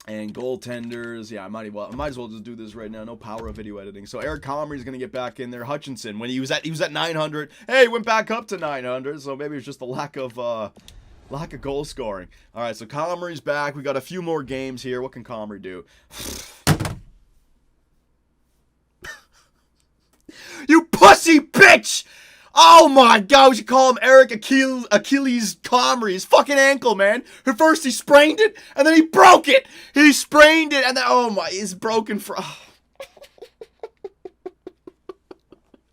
And goaltenders, yeah, I might as well just do this right now. No power of video editing. So Eric Comrie's gonna get back in there. Hutchinson, when he was at 900, hey, went back up to 900. So maybe it's just a lack of goal scoring. All right, so Comrie's back. We got a few more games here. What can Comrie do? You pussy bitch! Oh my God, we should call him Eric Achilles Comrie. His fucking ankle, man. At first he sprained it, and then he broke it. He sprained it, and then, oh my, it's broken for... Oh.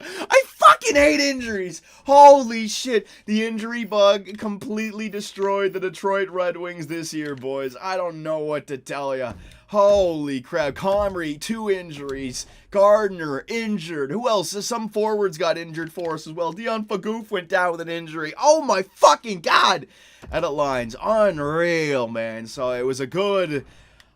I fucking hate injuries. Holy shit. The injury bug completely destroyed the Detroit Red Wings this year, boys. I don't know what to tell you. Holy crap. Comrie, 2 injuries. Gardner, injured. Who else? Some forwards got injured for us as well. Dion Fagoof went down with an injury. Oh my fucking God. Edit lines. Unreal, man. So it was a good...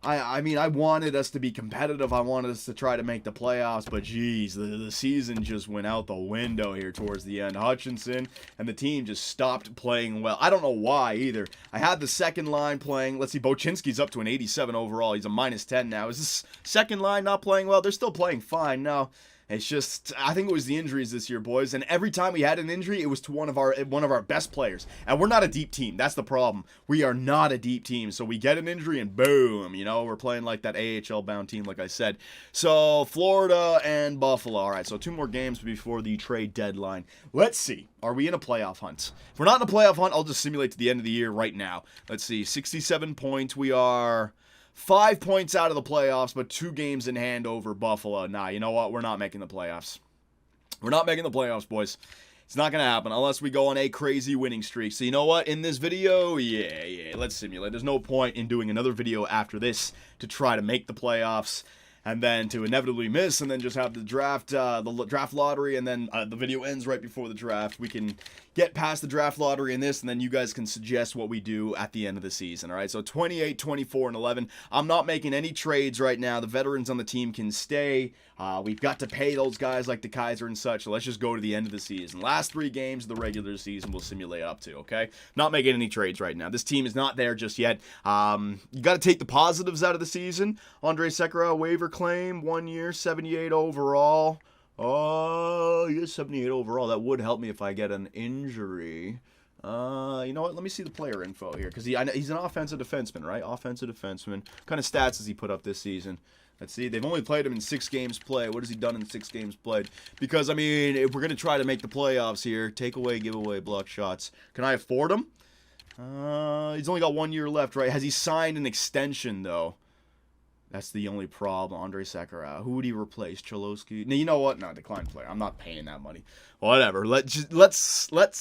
I mean, I wanted us to be competitive. I wanted us to try to make the playoffs, but geez, the season just went out the window here towards the end. Hutchinson and the team just stopped playing well. I don't know why either. I had the second line playing. Let's see, Bochinski's up to an 87 overall. He's a -10 now. Is this second line not playing well? They're still playing fine now. It's just, I think it was the injuries this year, boys. And every time we had an injury, it was to one of our best players. And we're not a deep team. That's the problem. We are not a deep team. So we get an injury and boom, you know, we're playing like that AHL bound team, like I said. So Florida and Buffalo. All right, so 2 more games before the trade deadline. Let's see. Are we in a playoff hunt? If we're not in a playoff hunt, I'll just simulate to the end of the year right now. Let's see. 67 points. We are 5 points out of the playoffs, but 2 games in hand over Buffalo. Nah, you know what? We're not making the playoffs. We're not making the playoffs, boys. It's not going to happen unless we go on a crazy winning streak. So you know what? In this video, yeah, let's simulate. There's no point in doing another video after this to try to make the playoffs and then to inevitably miss and then just have the draft lottery, and then the video ends right before the draft. We can, get past the draft lottery in this, and then you guys can suggest what we do at the end of the season. All right, so 28, 24, and 11. I'm not making any trades right now. The veterans on the team can stay. We've got to pay those guys like the Kaiser and such, so let's just go to the end of the season. Last 3 games of the regular season we'll simulate up to, okay? Not making any trades right now. This team is not there just yet. You got to take the positives out of the season. Andre Sekera, waiver claim, 1 year, 78 overall. Oh, he is 78 overall. That would help me if I get an injury. You know what? Let me see the player info here, because he's an offensive defenseman, right? Offensive defenseman. What kind of stats has he put up this season? Let's see. They've only played him in 6 games played. What has he done in 6 games played? Because, I mean, if we're going to try to make the playoffs here, take away, give away, block shots. Can I afford him? He's only got 1 year left, right? Has he signed an extension, though? That's the only problem. Andre Sekera. Who would he replace? Cholowski? No, you know what? No, decline player. I'm not paying that money. Whatever. Let's let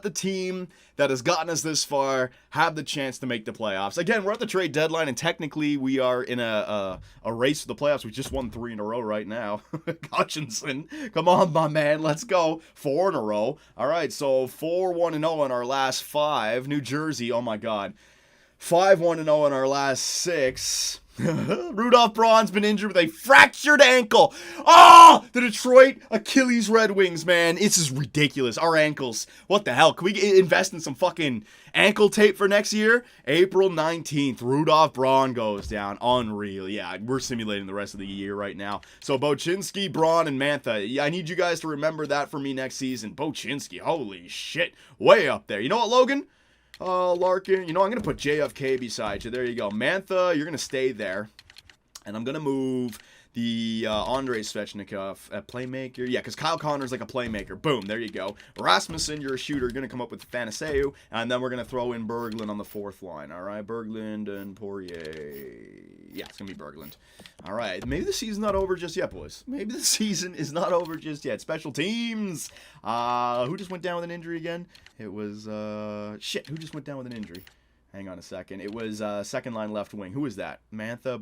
the team that has gotten us this far have the chance to make the playoffs. Again, we're at the trade deadline, and technically we are in a race to the playoffs. We just won 3 in a row right now. Hutchinson, come on, my man. Let's go. 4 in a row. All right, so 4-1-0 in our last 5. New Jersey, oh my God. 5-1-0 in our last 6. Rudolph Braun's been injured with a fractured ankle. Oh, the Detroit Achilles Red Wings, man. This is ridiculous. Our ankles. What the hell? Can we invest in some fucking ankle tape for next year? April 19th, Rudolph Braun goes down. Unreal. Yeah, we're simulating the rest of the year right now. So Bochinski, Braun, and Mantha. I need you guys to remember that for me next season. Bochinski, holy shit. Way up there. You know what, Logan? Larkin, you know, I'm going to put JFK beside you. There you go. Mantha, you're going to stay there. And I'm going to move the Andrei Svechnikov at playmaker. Yeah, because Kyle Connor's like a playmaker. Boom, there you go. Rasmussen, you're a shooter. You're going to come up with Thanaseu. And then we're going to throw in Berglund on the 4th line. All right, Berglund and Poirier. Yeah, it's going to be Berglund. All right, maybe the season's not over just yet, boys. Maybe the season is not over just yet. Special teams. Who just went down with an injury again? It was, shit, who just went down with an injury? Hang on a second. It was second line left wing. Who is that? Mantha,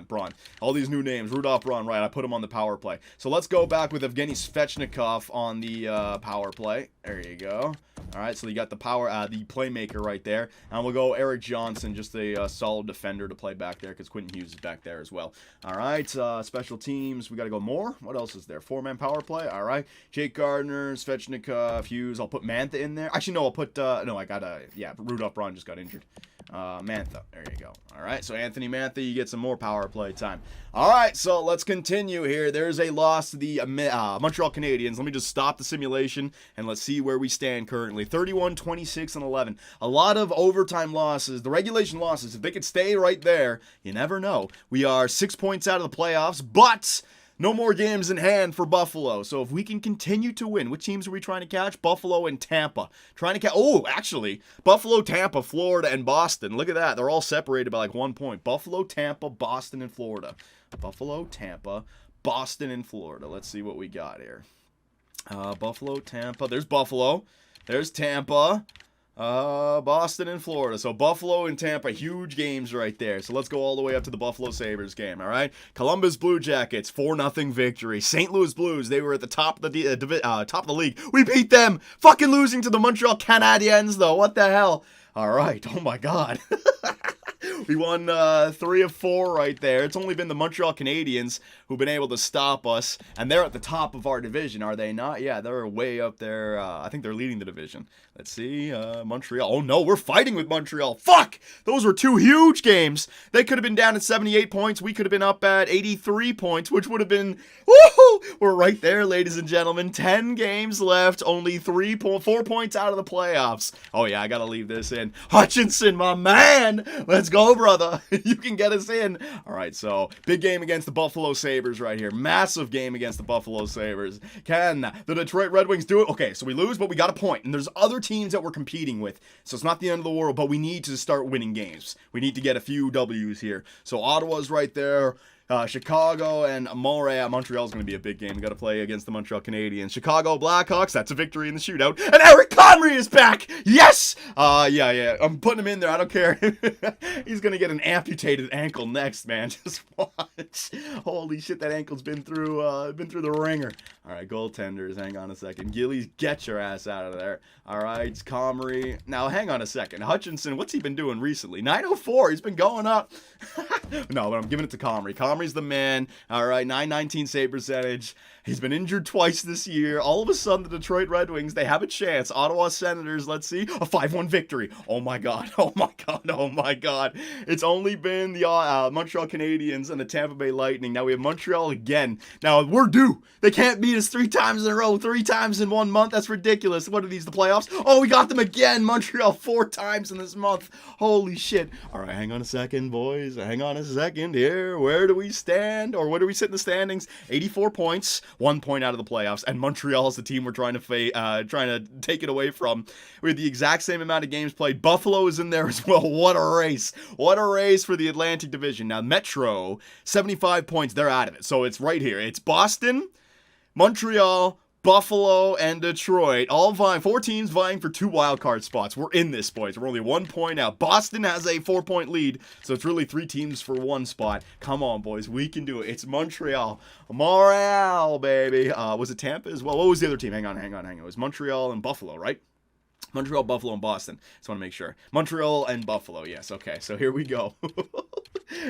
Braun. All these new names. Rudolph Braun, right. I put him on the power play. So let's go back with Evgeny Svechnikov on the power play. There you go. All right, so you got the the playmaker right there. And we'll go Eric Johnson, just a solid defender to play back there because Quentin Hughes is back there as well. All right, special teams. We got to go more. What else is there? 4-man power play. All right, Jake Gardner, Svechnikov, Hughes. I'll put Mantha in there. Actually, no, I'll put, Rudolph Braun just got injured. Mantha. There you go. All right, so Anthony Mantha, you get some more power play time. All right, so let's continue here. There's a loss to the Montreal Canadiens. Let me just stop the simulation, and let's see where we stand currently. 31, 26, and 11. A lot of overtime losses. The regulation losses, if they could stay right there, you never know. We are 6 points out of the playoffs, but no more games in hand for Buffalo. So if we can continue to win, which teams are we trying to catch? Buffalo and Tampa. Trying to catch, actually, Buffalo, Tampa, Florida, and Boston. Look at that. They're all separated by like 1 point. Buffalo, Tampa, Boston, and Florida. Buffalo, Tampa, Boston, and Florida. Let's see what we got here. Buffalo, Tampa. There's Buffalo. There's Tampa. Boston and Florida. So Buffalo and Tampa, huge games right there. So let's go all the way up to the Buffalo Sabres game, all right? Columbus Blue Jackets, 4-0 victory. St. Louis Blues, they were at the top of the league. We beat them. Fucking losing to the Montreal Canadiens, though. What the hell? All right. Oh, my God. We won 3 of 4 right there. It's only been the Montreal Canadiens who've been able to stop us, and they're at the top of our division, are they not? Yeah, they're way up there. I think they're leading the division. Let's see, Montreal. Oh, no, we're fighting with Montreal. Fuck! Those were 2 huge games. They could have been down at 78 points. We could have been up at 83 points, which would have been, woohoo! We're right there, ladies and gentlemen. 10 games left, only 4 points out of the playoffs. Oh, yeah, I gotta leave this in. Hutchinson, my man! Let's go, brother. You can get us in. All right, so big game against the Buffalo Sabres right here. Massive game against the Buffalo Sabres. Can the Detroit Red Wings do it? Okay, so we lose, but we got a point. And there's other teams that we're competing with. So it's not the end of the world, but we need to start winning games. We need to get a few W's here. So Ottawa's right there. Chicago and Montreal. Montreal's going to be a big game. We got to play against the Montreal Canadiens. Chicago Blackhawks. That's a victory in the shootout. And Eric Conry is back. Yes. Yeah. I'm putting him in there. I don't care. He's going to get an amputated ankle next, man. Just watch. Holy shit, that ankle's been through the ringer. All right, goaltenders. Hang on a second. Gillies, get your ass out of there. All right, it's Comrie. Now, hang on a second. Hutchinson, what's he been doing recently? 904. He's been going up. No, but I'm giving it to Comrie. Comrie's the man. All right, 919 save percentage. He's been injured twice this year. All of a sudden, the Detroit Red Wings, they have a chance. Ottawa Senators, let's see, a 5-1 victory. Oh my God. It's only been the Montreal Canadiens and the Tampa Bay Lightning. Now we have Montreal again. Now we're due. They can't beat us 3 times in a row, 3 times in 1 month. That's ridiculous. What are these, the playoffs? Oh, we got them again. Montreal 4 times in this month. Holy shit. All right, hang on a second, boys. Hang on a second here. Where do we stand? Or where do we sit in the standings? 84 points. 1 point out of the playoffs, and Montreal is the team we're trying to take it away from. We have the exact same amount of games played. Buffalo is in there as well. What a race. What a race for the Atlantic Division. Now, Metro, 75 points. They're out of it. So it's right here. It's Boston, Montreal, Buffalo, and Detroit, all vying, 4 teams vying for 2 wildcard spots. We're in this, boys. We're only 1 point out. Boston has a 4-point lead, so it's really 3 teams for 1 spot. Come on, boys. We can do it. It's Montreal. Montreal, baby. Was it Tampa as well? What was the other team? Hang on. It was Montreal and Buffalo, right? Montreal, Buffalo, and Boston. Just want to make sure. Montreal and Buffalo, yes. Okay, so here we go.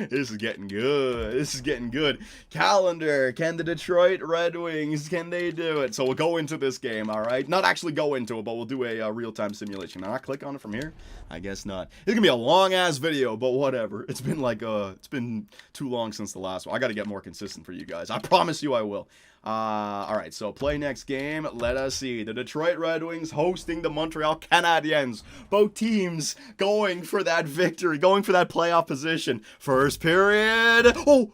This is getting good. Calendar. Can the Detroit Red Wings, can they do it? So we'll go into this game, all right? Not actually go into it, but we'll do a real-time simulation. Can I click on it from here? I guess not. It's going to be a long-ass video, but whatever. It's been it's been too long since the last one. I got to get more consistent for you guys. I promise you I will. All right, so play next game. Let us see. The Detroit Red Wings hosting the Montreal Canadiens. Both teams going for that victory, going for that playoff position. First period. Oh,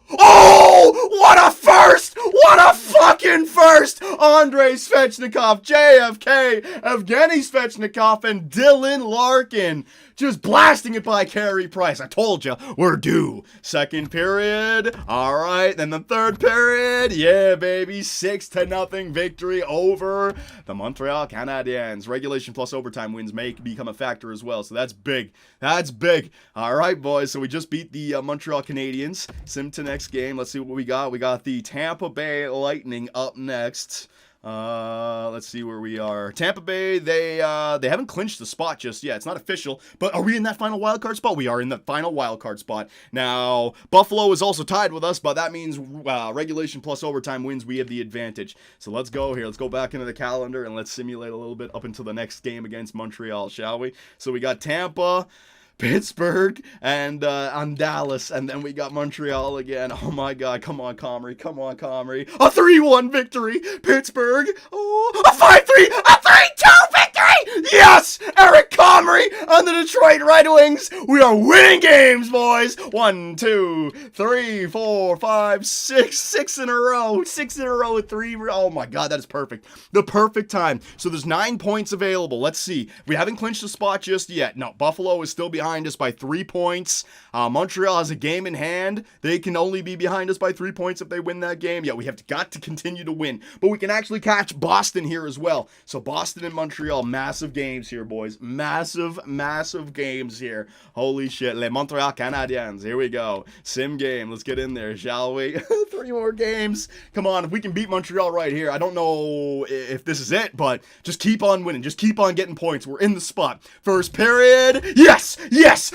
what a first! What a fucking first! Andrei Svechnikov, JFK, Evgeny Svechnikov, and Dylan Larkin just blasting it by Carey Price. I told you, we're due. Second period. All right, then the third period. Yeah, baby. 6-0 victory over the Montreal Canadiens. Regulation plus overtime wins may become a factor as well, so that's big. That's big. All right, boys, so we just beat the Montreal Canadiens. Sim to next game. Let's see what we got. We got the Tampa Bay Lightning up next. Let's see where we are. Tampa Bay, they haven't clinched the spot just yet. It's not official, but are we in that final wildcard spot? We are in the final wildcard spot. Now, Buffalo is also tied with us, but that means regulation plus overtime wins. We have the advantage. So let's go here. Let's go back into the calendar and let's simulate a little bit up until the next game against Montreal, shall we? So we got Tampa, Pittsburgh, and Dallas, and then we got Montreal again. Oh my God, come on, Comrie. A 3-1 victory, Pittsburgh. Oh, a 5-3, a 3-2 victory. Yes, Eric Comrie on the Detroit Red Wings. We are winning games, boys. 1, 2, 3, 4, 5, 6 in a row. 6 in a row with 3. Oh my God, that is perfect. The perfect time. So there's 9 points available. Let's see. We haven't clinched the spot just yet. No, Buffalo is still behind us by 3 points. Montreal has a game in hand. They can only be behind us by 3 points if they win that game. Yeah, we have got to continue to win. But we can actually catch Boston here as well. So Boston and Montreal, massive games here, boys. Massive games here. Holy shit. Les Montreal Canadiens. Here we go. Sim game. Let's get in there, shall we? 3 more games. Come on, if we can beat Montreal right here. I don't know if this is it, but just keep on winning. Just keep on getting points. We're in the spot. First period. Yes!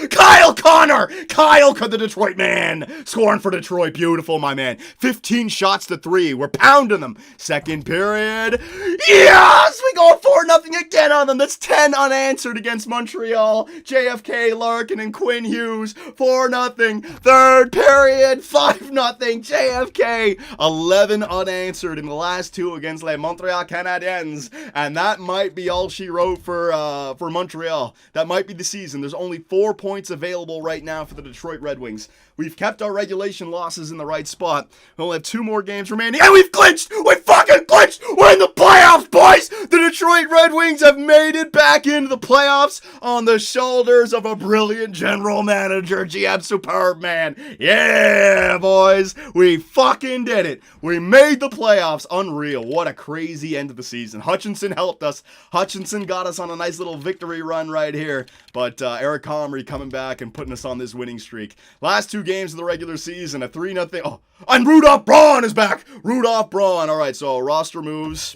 Kyle Connor! The Detroit man! Scoring for Detroit. Beautiful, my man. 15 shots to 3. We're pounding them. Second period. Yes! We go 4-0 again on them. That's 10 unanswered against Montreal. JFK, Larkin, and Quinn Hughes. 4-0. Third period. 5-0. JFK. 11 unanswered in the last 2 against Les Montreal Canadiens. And that might be all she wrote for Montreal. That might be the season. There's only 4 points available right now for the Detroit Red Wings. We've kept our regulation losses in the right spot. We only have 2 more games remaining, and we've clinched! We've fucking clinched! We're in the playoffs, boys! The Detroit Red Wings have made it back into the playoffs on the shoulders of a brilliant general manager, GM Superb Man. Yeah, boys! We fucking did it! We made the playoffs. Unreal. What a crazy end of the season. Hutchinson helped us. Hutchinson got us on a nice little victory run right here. But Eric Comrie coming back and putting us on this winning streak. Last 2 games of the regular season, a 3-0. Oh, and Rudolph Braun is back! Rudolph Braun. All right, so roster moves.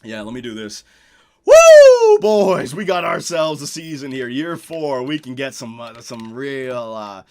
Yeah, let me do this. Woo, boys! We got ourselves a season here. Year 4. We can get some real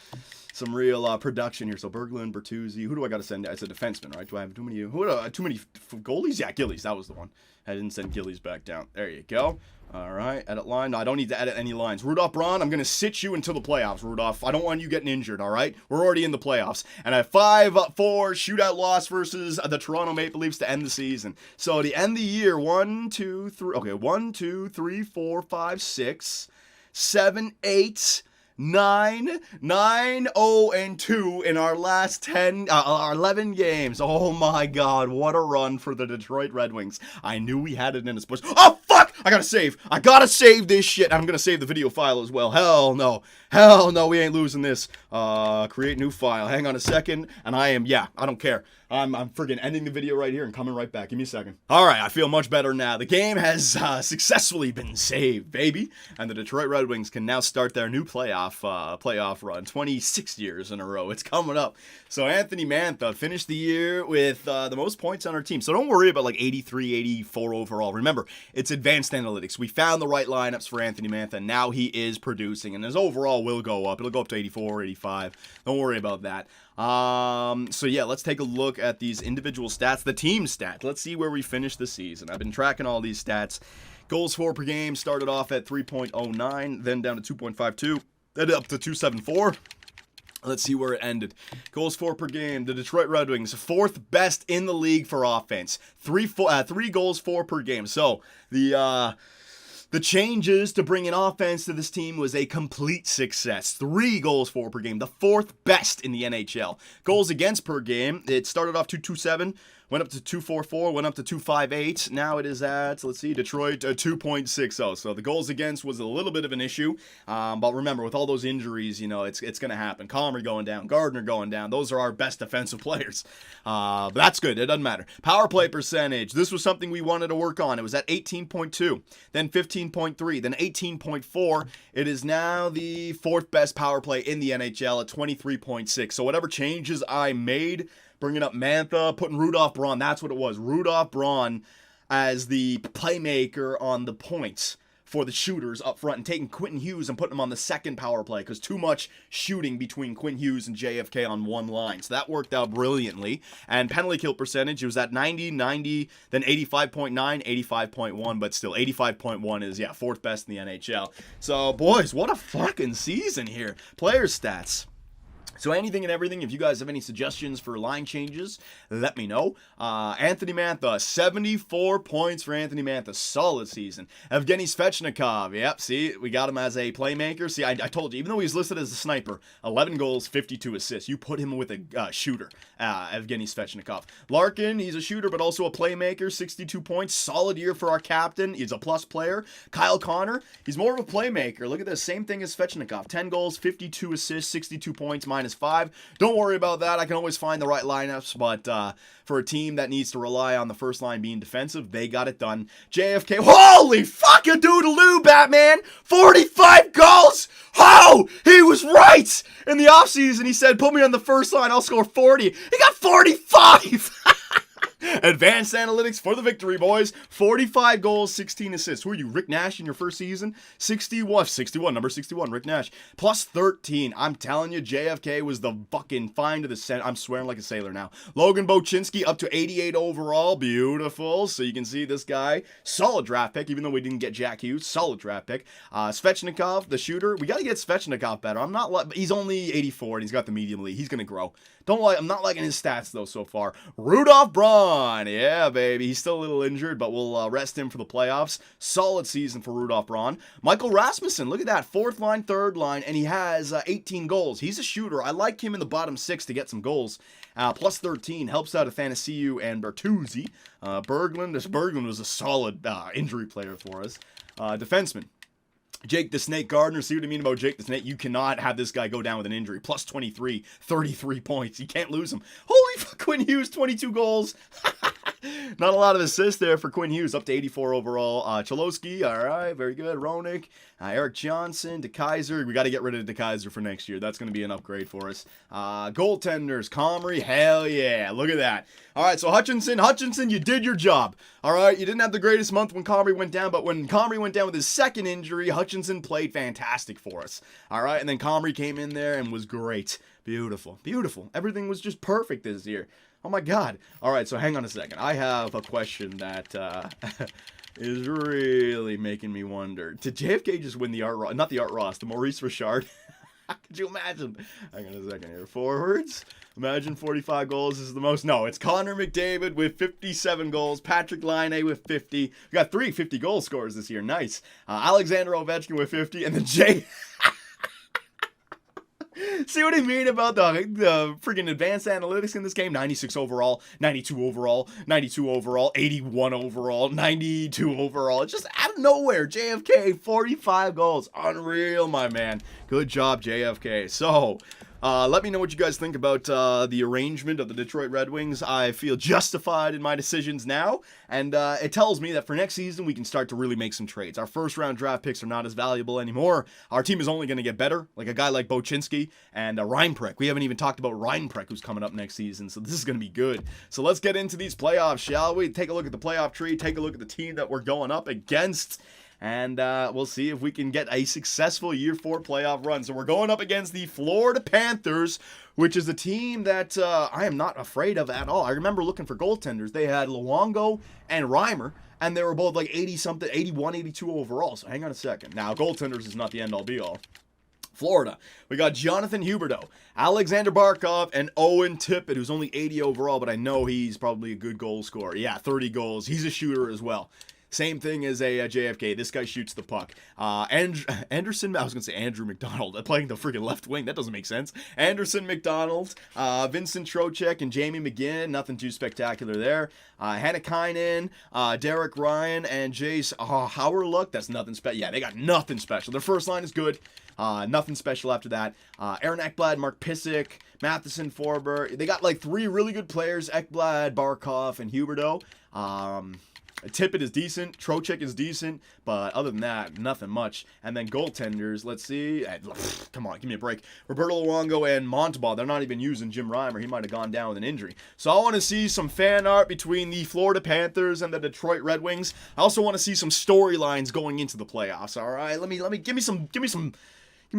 production here. So Berglund, Bertuzzi. Who do I got to send? It's a defenseman, right? Do I have too many? Too many goalies? Yeah, Gillies. That was the one. I didn't send Gillies back down. There you go. All right, edit line. No, I don't need to edit any lines. Rudolph Braun, I'm going to sit you until the playoffs, Rudolph. I don't want you getting injured, all right? We're already in the playoffs. And a 5-4 shootout loss versus the Toronto Maple Leafs to end the season. So to end the year, 1, 2, 3. Okay, 1, 2, 3, 4, 5, 6, 7, 8, 9, 0, and 2 in our last 11 games. Oh my God, what a run for the Detroit Red Wings. I knew we had it in us. Oh, fuck! I gotta save. I gotta save this shit. I'm gonna save the video file as well. Hell no. Hell no, we ain't losing this. Create new file. Hang on a second. And I don't care. I'm friggin' ending the video right here and coming right back. Give me a second. All right, I feel much better now. The game has successfully been saved, baby. And the Detroit Red Wings can now start their new playoff run. 26 years in a row. It's coming up. So Anthony Mantha finished the year with the most points on our team. So don't worry about like 83, 84 overall. Remember, it's advanced analytics. We found the right lineups for Anthony Mantha, and now he is producing. And his overall will go up. It'll go up to 84, 85. Don't worry about that. So yeah, let's take a look at these individual stats, the team stats. Let's see where we finished the season. I've been tracking all these stats. Goals for per game started off at 3.09, then down to 2.52, then up to 2.74. Let's see where it ended. Goals for per game. The Detroit Red Wings, 4th best in the league for offense. 3 goals for per game. So the changes to bring in offense to this team was a complete success. 3 goals for per game, the 4th best in the NHL. Goals against per game, it started off 2.27, went up to 2.44, went up to 2.58. Now it is at, let's see, Detroit 2.60. So the goals against was a little bit of an issue. But remember, with all those injuries, it's going to happen. Comrie going down, Gardner going down. Those are our best defensive players. But that's good. It doesn't matter. Power play percentage. This was something we wanted to work on. It was at 18.2, then 15.3, then 18.4. It is now the 4th best power play in the NHL at 23.6. So whatever changes I made, bringing up Mantha, putting Rudolph Braun, that's what it was. Rudolph Braun as the playmaker on the points for the shooters up front, and taking Quentin Hughes and putting him on the 2nd power play because too much shooting between Quentin Hughes and JFK on one line. So that worked out brilliantly. And penalty kill percentage, it was at 90, 90, then 85.9, 85.1, but still 85.1 is, 4th best in the NHL. So, boys, what a fucking season here. Player stats. So anything and everything, if you guys have any suggestions for line changes, let me know. Anthony Mantha, 74 points for Anthony Mantha. Solid season. Evgeny Svechnikov, yep, see, we got him as a playmaker. See, I told you, even though he's listed as a sniper, 11 goals, 52 assists. You put him with a shooter, Evgeny Svechnikov. Larkin, he's a shooter, but also a playmaker, 62 points. Solid year for our captain. He's a plus player. Kyle Connor, he's more of a playmaker. Look at this, same thing as Svechnikov. 10 goals, 52 assists, 62 points, -5. Don't worry about that. I can always find the right lineups, but for a team that needs to rely on the first line being defensive, they got it done. JFK, holy fuck a doodaloo, Batman! 45 goals! Oh, he was right! In the offseason, he said, put me on the first line, I'll score 40. He got 45! Advanced analytics for the victory, boys. 45 goals, 16 assists. Who are you, Rick Nash in your first season? 61, number 61, Rick Nash. Plus 13. I'm telling you, JFK was the fucking find of the center. I'm swearing like a sailor now. Logan Bochinski up to 88 overall. Beautiful. So you can see this guy. Solid draft pick, even though we didn't get Jack Hughes. Solid draft pick. Svechnikov, the shooter. We got to get Svechnikov better. He's only 84 and he's got the medium league. He's going to grow. I'm not liking his stats, though, so far. Rudolph Braun. on. Yeah, baby. He's still a little injured, but we'll rest him for the playoffs. Solid season for Rudolph Braun. Michael Rasmussen, look at that. Fourth line, third line, and he has 18 goals. He's a shooter. I like him in the bottom six to get some goals. Plus 13 helps out Athanasiou and Bertuzzi. Berglund was a solid injury player for us. Defenseman. Jake the Snake Gardner. See what I mean about Jake the Snake? You cannot have this guy go down with an injury. Plus 23, 33 points. You can't lose him. Holy fuck, Quinn Hughes, 22 goals. Not a lot of assists there for Quinn Hughes, up to 84 overall. Cholowski, all right, very good. Roenick, Eric Johnson, DeKaiser. We got to get rid of DeKaiser for next year. That's going to be an upgrade for us. Goaltenders, Comrie, hell yeah, look at that. All right, so Hutchinson, you did your job. All right, you didn't have the greatest month when Comrie went down, but when Comrie went down with his second injury, Hutchinson played fantastic for us. All right, and then Comrie came in there and was great. Beautiful, beautiful. Everything was just perfect this year. Oh my God. All right, so hang on a second. I have a question that is really making me wonder. Did JFK just win the not the Art Ross, the Maurice Richard? Could you imagine? Hang on a second here. Forwards. Imagine 45 goals is the most. No, it's Connor McDavid with 57 goals. Patrick Laine with 50. We got 3 50-goal scorers this year. Nice. Alexander Ovechkin with 50. And then Jay... See what I mean about the freaking advanced analytics in this game? 96 overall, 92 overall, 92 overall, 81 overall, 92 overall. It's just out of nowhere. JFK, 45 goals. Unreal, my man. Good job, JFK. So, let me know what you guys think about the arrangement of the Detroit Red Wings. I feel justified in my decisions now, and it tells me that for next season, we can start to really make some trades. Our first-round draft picks are not as valuable anymore. Our team is only going to get better, like a guy like Bochinski and Reinprecht. We haven't even talked about Reinprecht, who's coming up next season, so this is going to be good. So let's get into these playoffs, shall we? Take a look at the playoff tree, take a look at the team that we're going up against, and we'll see if we can get a successful Year 4 playoff run. So we're going up against the Florida Panthers, which is a team that I am not afraid of at all. I remember looking for goaltenders. They had Luongo and Reimer, and they were both like 80-something, 81, 82 overall. So hang on a second. Now, goaltenders is not the end-all, be-all. Florida, we got Jonathan Huberdeau, Alexander Barkov, and Owen Tippett, who's only 80 overall, but I know he's probably a good goal scorer. Yeah, 30 goals. He's a shooter as well. Same thing as a JFK. This guy shoots the puck. Anderson, I was going to say Andrew McDonald. Playing the freaking left wing. That doesn't make sense. Anderson McDonald, Vincent Trocheck, and Jamie McGinn. Nothing too spectacular there. Hannakainen, Derek Ryan, and Jace Howard. That's nothing special. Yeah, they got nothing special. Their first line is good. Nothing special after that. Aaron Ekblad, Mark Pysyk, Matheson, Forber. They got like 3 really good players. Ekblad, Barkov, and Huberdeau. Tippett is decent. Trocheck is decent. But other than that, nothing much. And then goaltenders, let's see. Come on, give me a break. Roberto Luongo and Montalban. They're not even using Jim Reimer. He might have gone down with an injury. So I want to see some fan art between the Florida Panthers and the Detroit Red Wings. I also want to see some storylines going into the playoffs. All right, give me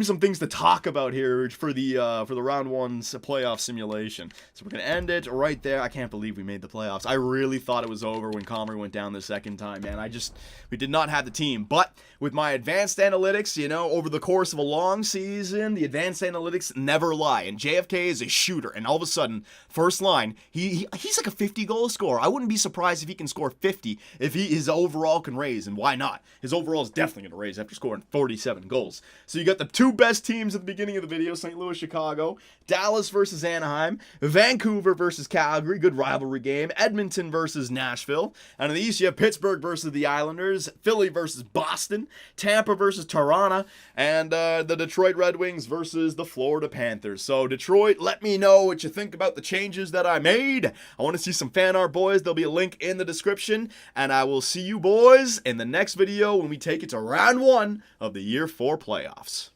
some things to talk about here for the round 1 playoff simulation. So we're gonna end it right there. I can't believe we made the playoffs. I really thought it was over when Comrie went down the second time, man. We did not have the team. But with my advanced analytics, over the course of a long season, the advanced analytics never lie. And JFK is a shooter, and all of a sudden, first line, he's like a 50-goal scorer. I wouldn't be surprised if he can score 50 if his overall can raise, and why not? His overall is definitely gonna raise after scoring 47 goals. So you got the 2 best teams at the beginning of the video: St. Louis, Chicago, Dallas versus Anaheim, Vancouver versus Calgary, good rivalry game, Edmonton versus Nashville, and in the East you have Pittsburgh versus the Islanders, Philly versus Boston, Tampa versus Toronto, and the Detroit Red Wings versus the Florida Panthers. So Detroit, let me know what you think about the changes that I made. I want to see some fan art, boys. There'll be a link in the description, and I will see you boys in the next video when we take it to round 1 of the Year 4 playoffs.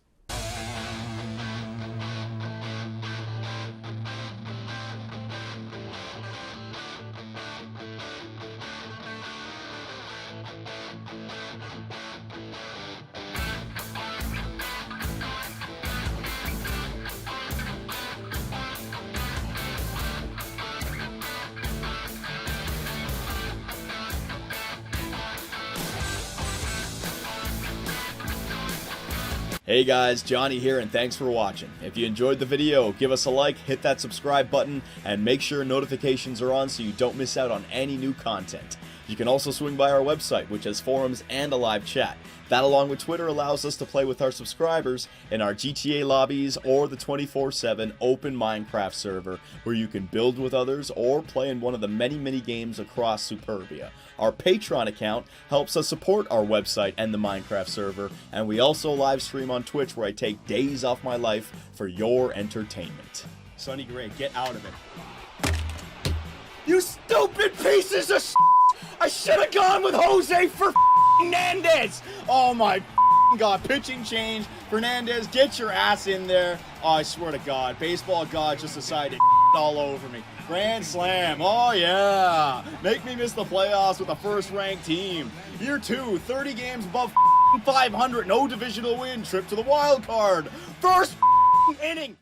Hey guys, Johnny here, and thanks for watching. If you enjoyed the video, give us a like, hit that subscribe button, and make sure notifications are on so you don't miss out on any new content. You can also swing by our website, which has forums and a live chat. That, along with Twitter, allows us to play with our subscribers in our GTA lobbies or the 24/7 open Minecraft server, where you can build with others or play in one of the many mini games across Superbia. Our Patreon account helps us support our website and the Minecraft server, and we also live stream on Twitch, where I take days off my life for your entertainment. Sonny Gray, get out of it. You stupid pieces of shit! I should have gone with Jose for Fernandez! Oh my God, pitching change. Fernandez, get your ass in there. Oh, I swear to God, baseball God just decided to all over me. Grand slam, oh yeah. Make me miss the playoffs with a first-ranked team. Year 2, 30 games above 500, no divisional win, trip to the wild card. First inning.